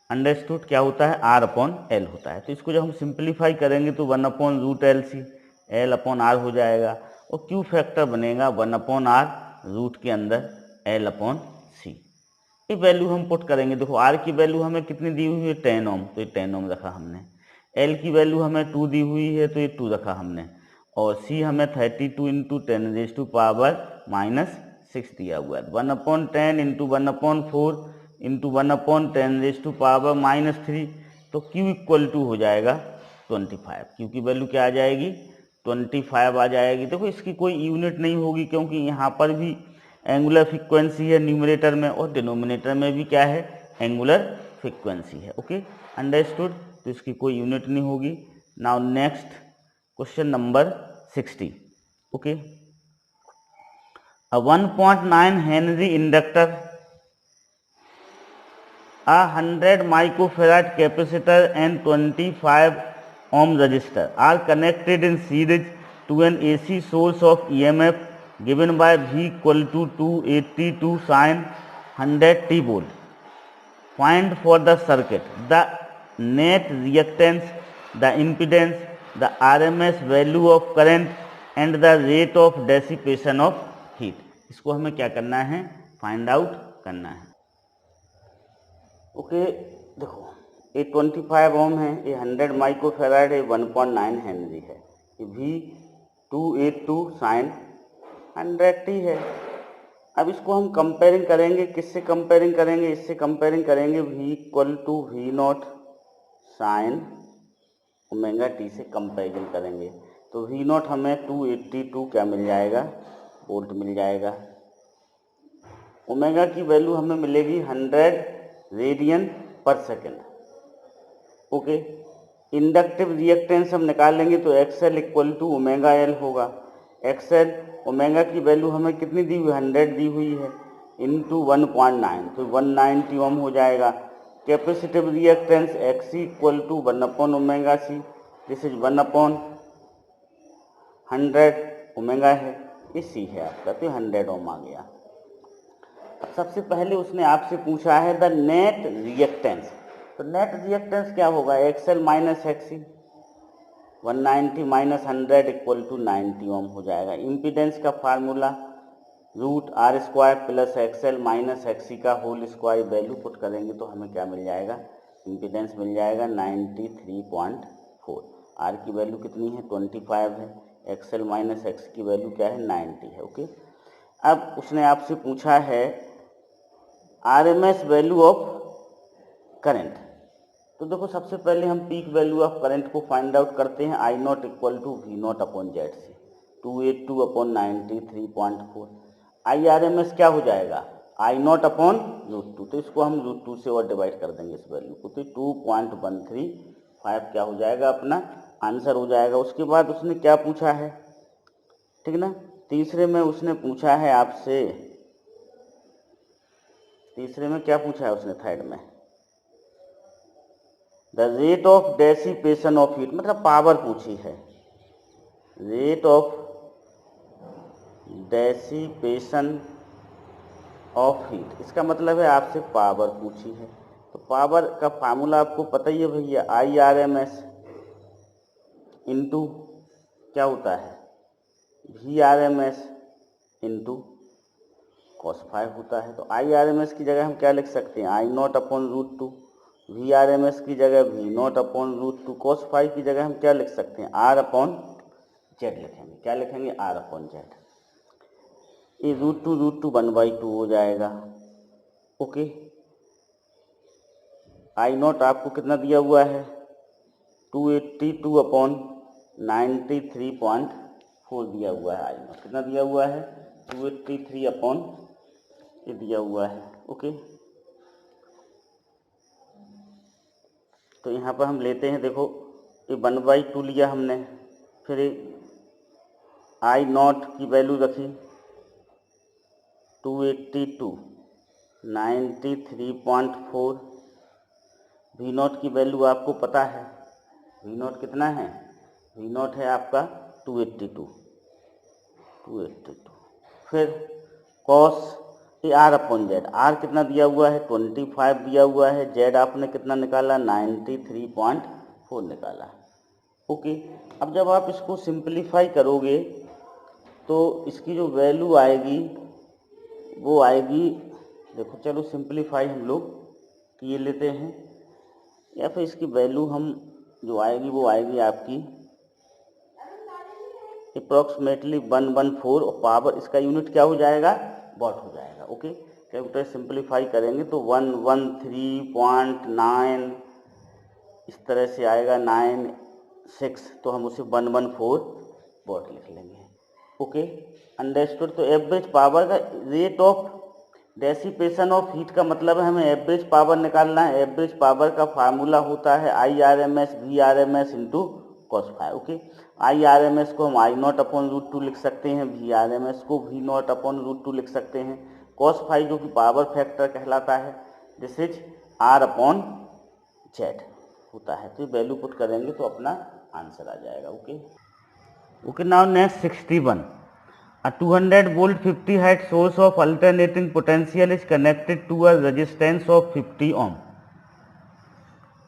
[SPEAKER 1] understood? क्या होता है? R/L होता है। तो इसको जब हम सिंप्लीफाई करेंगे तो 1/√LC, L/R हो जाएगा, और क्यू फैक्टर बनेगा 1/R रूट के अंदर L/C। ये वैल्यू हम पुट करेंगे। देखो R की वैल्यू हमें कितनी दी हुई है? 10 ओम, तो ये 10 ओम रखा हमने। L की वैल्यू हमें 2 दी हुई है, तो ये 2 रखा हमने। और C हमें 32 इंटू 10⁻⁻�6 दिया हुआ है। 1/10 इंटू 1/4 इंटू 1/10⁻⁻3, तो Q इक्वल टू हो जाएगा 25। Q की वैल्यू क्या आ जाएगी? 25 आ जाएगी। देखो इसकी कोई यूनिट नहीं होगी, क्योंकि यहाँ पर भी एंगुलर फ्रीक्वेंसी है न्यूमरेटर में, और डिनोमिनेटर में भी क्या है? एंगुलर फ्रीक्वेंसी है। Okay, understood? तो इसकी कोई यूनिट नहीं होगी। Now next question number 60। Okay, a 1.9 Henry inductor, a 100 microfarad capacitor and 25 ohm resistor are connected in series to an AC source of EMF given by V equal to 282 sin 100 T volt. Find for the circuit the net reactance, the impedance, the RMS value of current and the rate of dissipation of heat. इसको हमें क्या करना है? Find out करना है। Okay, देखो ये 25 ओम है, ये 100 माइक्रोफेराड है, 1.9 हेनरी है, ये V 282 साइन 100T है। अब इसको हम कंपेयरिंग करेंगे, किससे कंपेयरिंग करेंगे? इससे कंपेयरिंग करेंगे V equal to V0 sine omega T से कंपेरिजन करेंगे। तो V0 हमें 282 क्या मिल जाएगा? वोल्ट मिल जाएगा। ओमेगा की वैल्यू हमें मिलेगी 100 रेडियन पर सेकेंड। ओके, इंडक्टिव रिएक्टेंस हम निकाल लेंगे तो XL equal to omega L होगा। XL ओमेगा की वैल्यू हमें कितनी दी हुई? 100 दी हुई है, इंटू 1.9, तो 190 ओम हो जाएगा। Capacitive reactance XC equal to 1/ओमेगा C, दिस इज 1/100 ओमेगा है, ये C है आपका, तो 100 ओम आ गया। सबसे पहले उसने आपसे पूछा है द नेट रिएक्टेंस, तो नेट रिएक्टेंस क्या होगा? XL minus XC, 190 minus 100 equal to 90 ohm हो जाएगा। इम्पीडेंस का formula √R² plus XL minus XC का होल स्क्वायर, वैल्यू पुट करेंगे तो हमें क्या मिल जाएगा? इम्पीडेंस मिल जाएगा 93.4। R की वैल्यू कितनी है? 25 है। XL माइनस XC की वैल्यू क्या है? 90 है। ओके, अब उसने आपसे पूछा है RMS वैल्यू ऑफ करंट। तो देखो सबसे पहले हम पीक वैल्यू ऑफ करंट को फाइंड आउट करते हैं। I0 equal to V0 upon Z से, 282 अपॉन 93.4। IRMS क्या हो जाएगा? I0 अपॉन √2, तो इसको हम √2 से और डिवाइड कर देंगे इस वैल्यू को, तो 2.135 क्या हो जाएगा? अपना आंसर हो जाएगा। उसके बाद उसने क्या पूछा है? ठीक ना, तीसरे में उसने पूछा है आपसे, तीसरे में क्या पूछा है उसने? थर्ड में the rate of dissipation of heat, मतलब पावर पूछी है। Rate of dissipation of heat, इसका मतलब है आपसे पावर पूछी है। तो पावर का फार्मूला आपको पता ही है भैया, IRMS इंटू क्या होता है? VRMS इंटू cos⁵ होता है। तो IRMS की जगह हम क्या लिख सकते हैं? I0 upon √2। VRMS की जगह V0 अपॉन √2। cos⁵ की जगह हम क्या लिख सकते हैं? R/Z लिखेंगे। क्या लिखेंगे? R/Z। ये √2 1/2 हो जाएगा। ओके, I0 आपको कितना दिया हुआ है 282/93.4 दिया हुआ है। I0 कितना दिया हुआ है 283 अपॉन ये दिया हुआ है। ओके, तो यहाँ पर हम लेते हैं, देखो ये 1/2 लिया हमने, फिर I0 की वैल्यू रखी 282 93.4। V0 की वैल्यू आपको पता है, V0 कितना है, V0 है आपका 282। फिर cos ये R/Z, R कितना दिया हुआ है 25 दिया हुआ है, Z आपने कितना निकाला 93.4 निकाला। ओके, अब जब आप इसको सिंपलीफाई करोगे तो इसकी जो वैल्यू आएगी वो आएगी, देखो चलो सिंपलीफाई हम लोग किए लेते हैं, या फिर इसकी वैल्यू हम जो आएगी वो आएगी आपकी अप्रॉक्सीमेटली 114 और पावर इसका यूनिट क्या हो जाएगा वॉट हो जाएगा। ओके, कैलकुलेटर सिंपलीफाई करेंगे तो 113.9 इस तरह से आएगा, 96, तो हम उसे 114 वॉट लिख लेंगे। Okay, understood. तो एवरेज पावर का rate of dissipation of heat का मतलब है हमें एवरेज पावर निकालना है। एवरेज पावर का फार्मूला होता है IRMS VRMS into cos phi। Okay, IRMS को हम I0/√2 लिख सकते हैं, VRMS को V0/√2 लिख सकते हैं, cos phi जो कि पावर फैक्टर कहलाता है, दिस इज R/Z होता है। तो वैल्यू पुट करेंगे तो अपना आंसर आ जाएगा। Okay, now next 61। A 200 volt 50 Hz source of alternating potential is connected to a resistance of 50 ohm।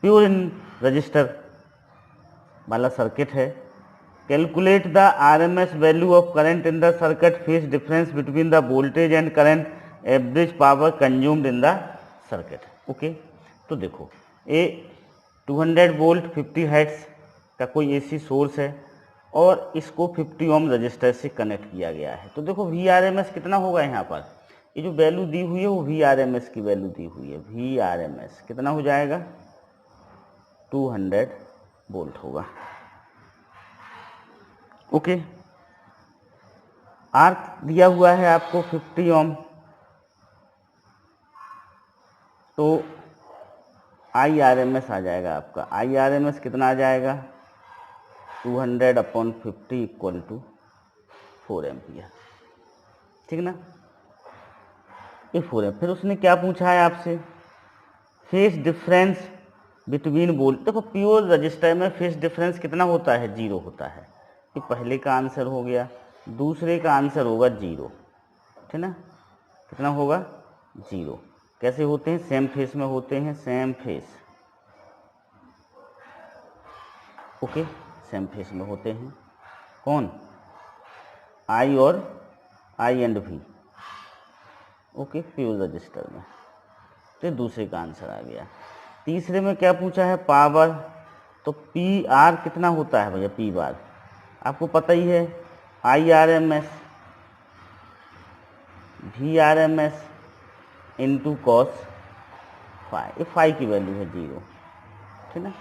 [SPEAKER 1] Pure in register वाला सर्किट है। Calculate the RMS value of current in the circuit, phase difference between the voltage and current, average power consumed in the circuit. Okay, तो देखो ये 200 volt 50 hertz का कोई AC source है और इसको 50 ओम रजिस्टर से कनेक्ट किया गया है। तो देखो VRMS कितना होगा, यहाँ पर ये जो वैल्यू दी हुई है वो VRMS की वैल्यू दी हुई है। VRMS कितना हो जाएगा 200 वोल्ट होगा। ओके, R दिया हुआ है आपको 50 ओम, तो IRMS आ जाएगा आपका। IRMS कितना आ जाएगा 200/50 इक्वल टू 4 एम्पियर। ठीक ना, ये 4 है। फिर उसने क्या पूछा है आपसे, फेज डिफरेंस बिटवीन वोल्ट। देखो प्योर रजिस्टर में फेज डिफरेंस कितना होता है 0 होता है। ये पहले का आंसर हो गया, दूसरे का आंसर होगा 0। ठीक ना, कितना होगा 0। कैसे होते हैं, सेम फेस में होते हैं, same face. Okay, same face में होते हैं कौन, I और I and V। Okay, pure resistor में। तो दूसरे का आंसर आ गया। तीसरे में क्या पूछा है, पावर। तो PR कितना होता है भैया, P बार आपको पता ही है, IRMS VRMS into cos phi। ये phi की वैल्यू है 0। ठीक ना,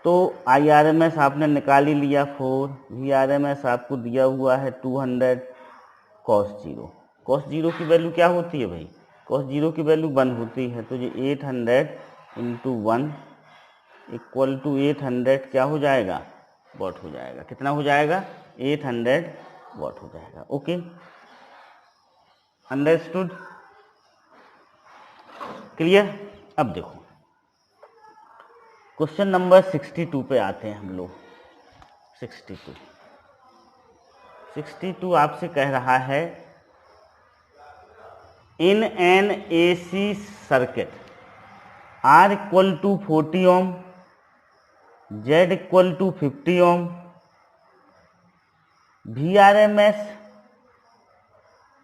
[SPEAKER 1] तो IRMS आपने निकाल ही लिया 4, VRMS आपको दिया हुआ है 200, cos 0। cos 0 की वैल्यू क्या होती है भाई, cos 0 की वैल्यू 1 होती है। तो ये 800 इंटू 1 इक्वल टू 800 क्या हो जाएगा वॉट हो जाएगा। कितना हो जाएगा 800 वॉट हो जाएगा। Okay, understood, clear. अब देखो क्वेश्चन नंबर 62 पे आते हैं हम लोग। 62 आपसे कह रहा है, in an AC circuit R equal to 40 ohm, Z equal to 50 ohm, VRMS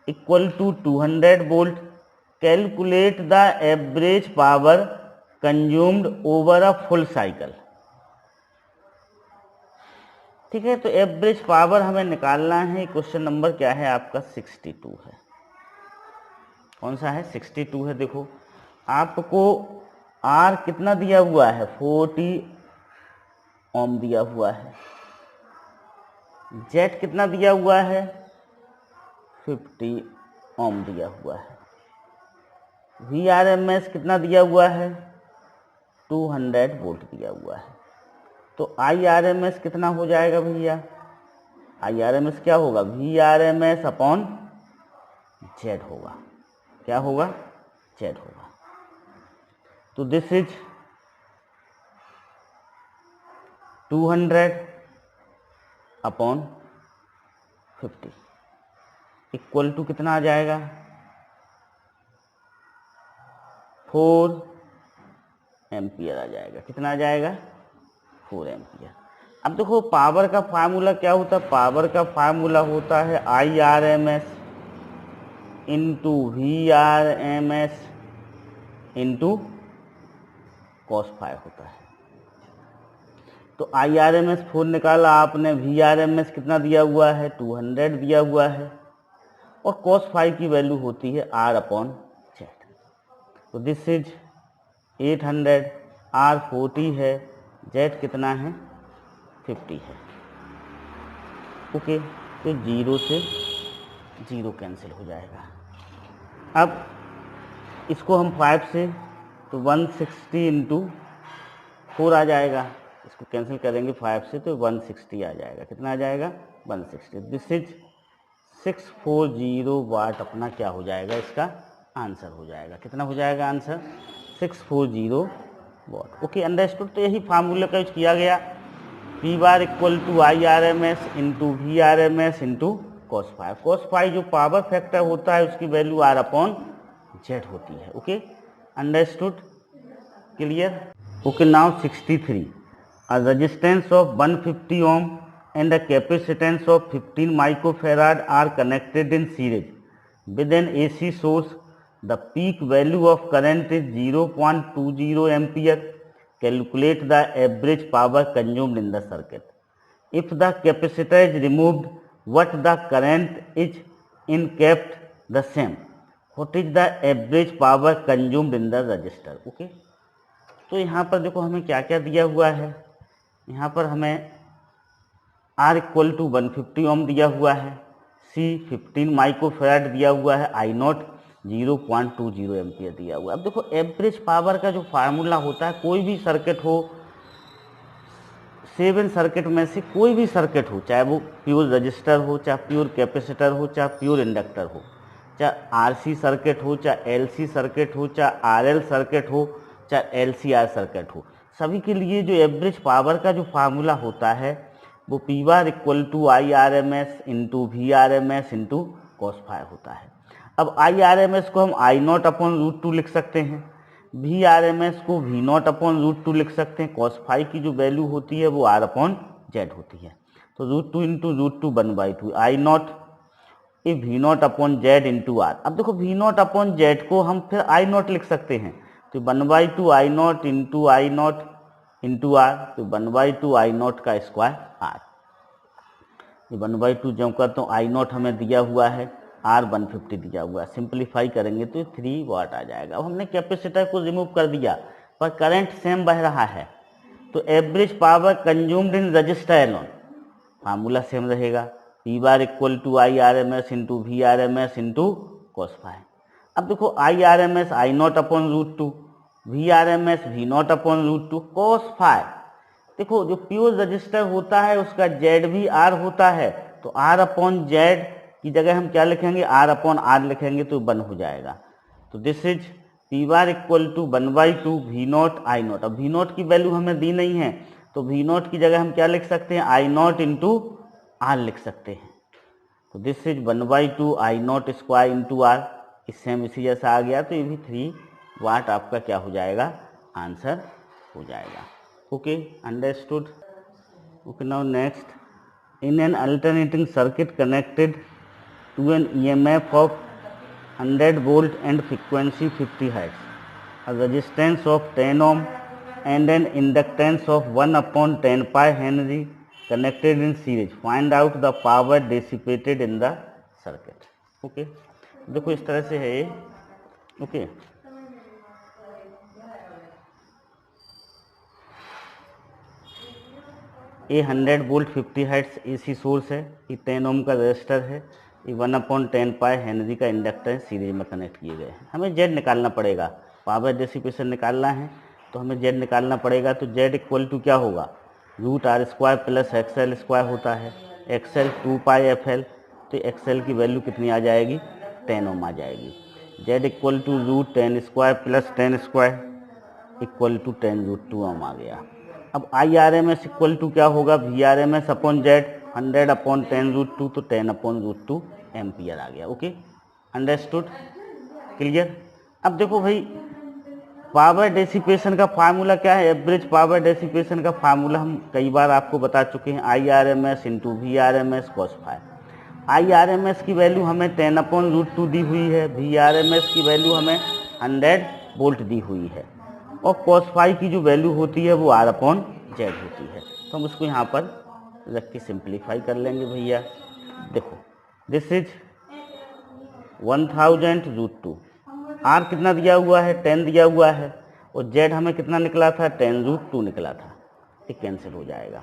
[SPEAKER 1] equal to 200 volt, calculate the average power consumed over a full cycle. ठीक है, तो एवरेज पावर हमें निकालना है। क्वेश्चन नंबर क्या है आपका 62 है। कौन सा है? 62 है। देखो आपको आर कितना दिया हुआ है? 40 ओम दिया हुआ है। जेड कितना दिया हुआ है? 50 ओम दिया हुआ है। VRMS कितना दिया हुआ है? 200 वोल्ट दिया हुआ है। तो IRMS कितना हो जाएगा भैया? IRMS क्या होगा? VRMS अपॉन जेड होगा। क्या होगा? जेड होगा। तो this is 200 upon 50 equal to कितना आ जाएगा? 4 एम्पियर आ जाएगा। कितना आ जाएगा? 4 एम्पियर। अब देखो पावर का फार्मूला क्या होता है? पावर का फार्मूला होता है IRMS into VRMS into cos phi होता है। तो IRMS 4 निकाला आपने, VRMS कितना दिया हुआ है? 200 दिया हुआ है, और cos फाई की वैल्यू होती है R अपॉन जेड। तो दिस इज 800, R 40 है, जेड कितना है? 50 है। ओके, तो 0 से 0 कैंसिल हो जाएगा। अब इसको हम 5 से, तो 160 इंटू 4 आ जाएगा। इसको कैंसिल करेंगे 5 से तो 160 आ जाएगा। कितना आ जाएगा? 160। दिस इज 640 वाट अपना क्या हो जाएगा? इसका आंसर हो जाएगा। कितना हो जाएगा आंसर? 640 वाट। Okay, understood. तो यही फार्मूले का यूज किया गया। P bar equal to IRMS into VRMS into cos phi. cos phi जो पावर फैक्टर होता है उसकी वैल्यू R अपॉन जेड होती है। Okay, understood, clear. Okay, now 63। A resistance of 150 ohm and a capacitance of 15 microfarad are connected in series with an AC source. The peak value of current is 0.20 ampere. Calculate the average power consumed in the circuit. If the capacitor is removed, what the current is in kept the same? What is the average power consumed in the resistor? Okay, तो यहाँ पर देखो हमें क्या क्या दिया हुआ है। यहाँ पर हमें R इक्वल टू 150 ओम दिया हुआ है, C 15 माइक्रोफैराड दिया हुआ है, I नॉट 0.20 एम्पियर दिया हुआ है। अब देखो एवरेज पावर का जो फार्मूला होता है, कोई भी सर्किट हो, 7 सर्किट में से कोई भी सर्किट हो, चाहे वो प्योर रजिस्टर हो, चाहे प्योर कैपेसिटर हो, चाहे प्योर इंडक्टर हो, चाहे RC सर्किट हो, चाहे LC सर्किट हो, चाहे RL सर्किट हो, चाहे LCR सर्किट हो, सभी के लिए जो एवरेज पावर का जो फार्मूला होता है वो P bar equal to IRMS into VRMS into cos phi होता है। अब IRMS को हम I नॉट अपॉन √2 लिख सकते हैं, VRMS को V नॉट अपॉन √2 लिख सकते हैं, cos फाई की जो वैल्यू होती है वो R अपॉन जेड होती है। तो √2 into √2 1/2 I not V not upon Z into R। अब देखो V नॉट अपॉन जेड को हम फिर I नॉट लिख सकते हैं, तो 1/2 I not into I not into R, तो 1/2 I नॉट का स्क्वायर R। 1/2 जब करता हूँ, I नॉट हमें दिया हुआ है, R 150 दिया हुआ है, सिंप्लीफाई करेंगे तो 3 वाट आ जाएगा। अब हमने कैपेसिटर को रिमूव कर दिया पर करंट सेम बह रहा है, तो average power consumed in resistor alone formula same रहेगा, P bar equal to IRMS into VRMS into cos phi. अब देखो IRMS I not upon √2, VRMS V not upon √2, cos phi. देखो जो प्योर रजिस्टर होता है उसका जेड भी R होता है, तो R अपॉन जेड की जगह हम क्या लिखेंगे? R अपॉन R लिखेंगे तो 1 हो जाएगा। तो this is P bar equal to 1/2 V not I not. अब V नॉट की वैल्यू हमें दी नहीं है, तो V नॉट की जगह हम क्या लिख सकते हैं? I नॉट इंटू R लिख सकते हैं। तो this is 1/2 I not square into R। इससे इसी जैसा आ गया, तो ये भी 3 वाट आपका क्या हो जाएगा? आंसर हो जाएगा। Okay, understood. Okay, now next, in an alternating circuit connected to an EMF of 100 volt and frequency 50 hertz, a resistance of 10 ohm and an inductance of 1 upon 10 pi Henry connected in series, find out the power dissipated in the circuit. Okay, देखो इस तरह से है ये. Okay, ये 100 volt 50 hertz AC source है, ये 10 ओम का रजिस्टर है, ये 1/10 पाई हेनरी का इंडक्टर सीरीज में कनेक्ट किए गए हैं. हमें Z निकालना पड़ेगा, पावर डिसिपेशन निकालना है तो हमें Z निकालना पड़ेगा. तो Z इक्वल टू क्या होगा, √R² प्लस XL² होता है. XL 2 पाई FL, तो XL की वैल्यू कितनी आ जाएगी, 10 ओम आ जाएगी. Z equal to √10² plus 10² equal to 10√2 ohm आ गया. अब IRMS इक्वल टू क्या होगा, VRMS अपॉन Z, 100/10√2, तो 10/√2 एम्पियर आ गया. Okay, understood, clear. अब देखो भाई, पावर डेसिपेशन का फार्मूला क्या है, एवरेज पावर डेसिपेशन का फार्मूला हम कई बार आपको बता चुके हैं, IRMS into VRMS cos phi. IRMS की वैल्यू हमें 10/√2 दी हुई है, VRMS की वैल्यू हमें 100 वोल्ट दी हुई है, और cos phi की जो वैल्यू होती है वो R/Z होती है. तो हम उसको यहाँ पर रख के सिंप्लीफाई कर लेंगे भैया. देखो, दिस इज 1000√2, R कितना दिया हुआ है, 10 दिया हुआ है, और Z हमें कितना निकला था, 10√2 निकला था. ये कैंसिल हो जाएगा,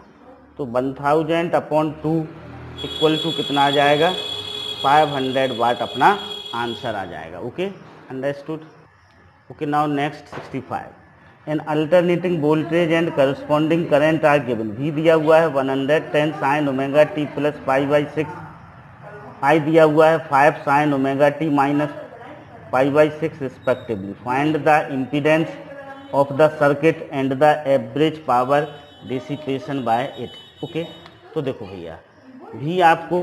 [SPEAKER 1] तो 1000/2 इक्वल टू कितना आ जाएगा, 500 वाट अपना आंसर आ जाएगा. Okay, understood. Okay, now next 65. An alternating voltage and corresponding current are given. V दिया हुआ है 110 sin ωt प्लस π/6, I दिया हुआ है 5 sin ωt minus π/6 respectively. Find the impedance of the circuit and the average power dissipation by it. Okay, तो देखो भैया, V आपको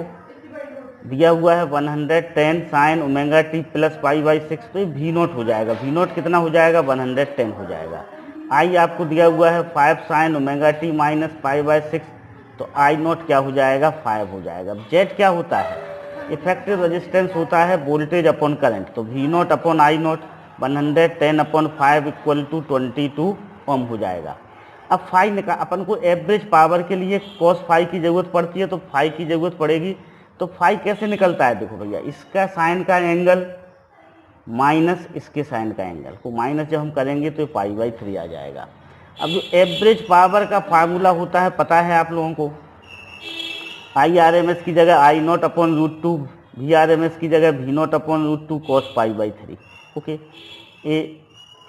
[SPEAKER 1] दिया हुआ है 110 sin ωt प्लस π/6, तो ये V0 हो जाएगा. V0 कितना हो जाएगा, 110 हो जाएगा. I आपको दिया हुआ है 5 sin ωt माइनस π/6, तो I0 क्या हो जाएगा, 5 हो जाएगा. Z क्या होता है, इफेक्टिव रेजिस्टेंस होता है वोल्टेज अपॉन करंट. तो V0 upon I0, 110/5 equal to 22 ओम हो जाएगा. अब फाई निकाल, अपन को एवरेज पावर के लिए cos फाई की जरूरत पड़ती है, तो फाई की जरूरत पड़ेगी. तो फाई कैसे निकलता है, देखो भैया, इसका साइन का एंगल माइनस इसके साइन का एंगल को माइनस जब हम करेंगे तो π/3 आ जाएगा. अब जो एवरेज पावर का फार्मूला होता है पता है आप लोगों को, IRMS की जगह I0/√2, VRMS की जगह V0/√2 cos π/3. ओके, ये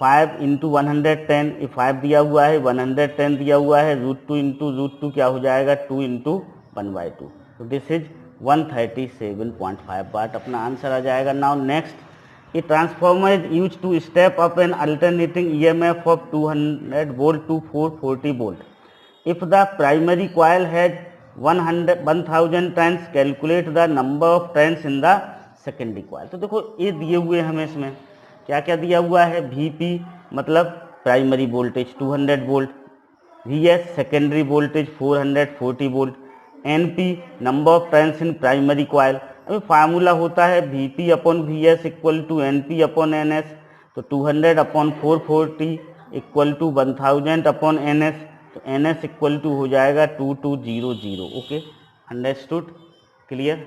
[SPEAKER 1] 5 इंटू 110, ये 5 दिया हुआ है, 110 दिया हुआ है, √2 इंटू √2 क्या हो जाएगा, 2 इंटू 1/2. तो दिस इज 137.5 वाट अपना आंसर आ जाएगा. Now next, a transformer is use to step up an alternating EMF of 200 volt to 440 volt. If the primary coil has 1000 turns, calculate the number of turns in the secondary coil. तो देखो, ये दिए हुए हमें इसमें क्या क्या दिया हुआ है, VP मतलब primary voltage 200 volt, VS secondary voltage 440 volt, NP number of turns in primary coil. अभी फार्मूला होता है VP/VS इक्वल टू NP/NS. तो 200/440 इक्वल टू 1000/NS, तो NS इक्वल टू हो जाएगा 2200. Okay, understood, clear.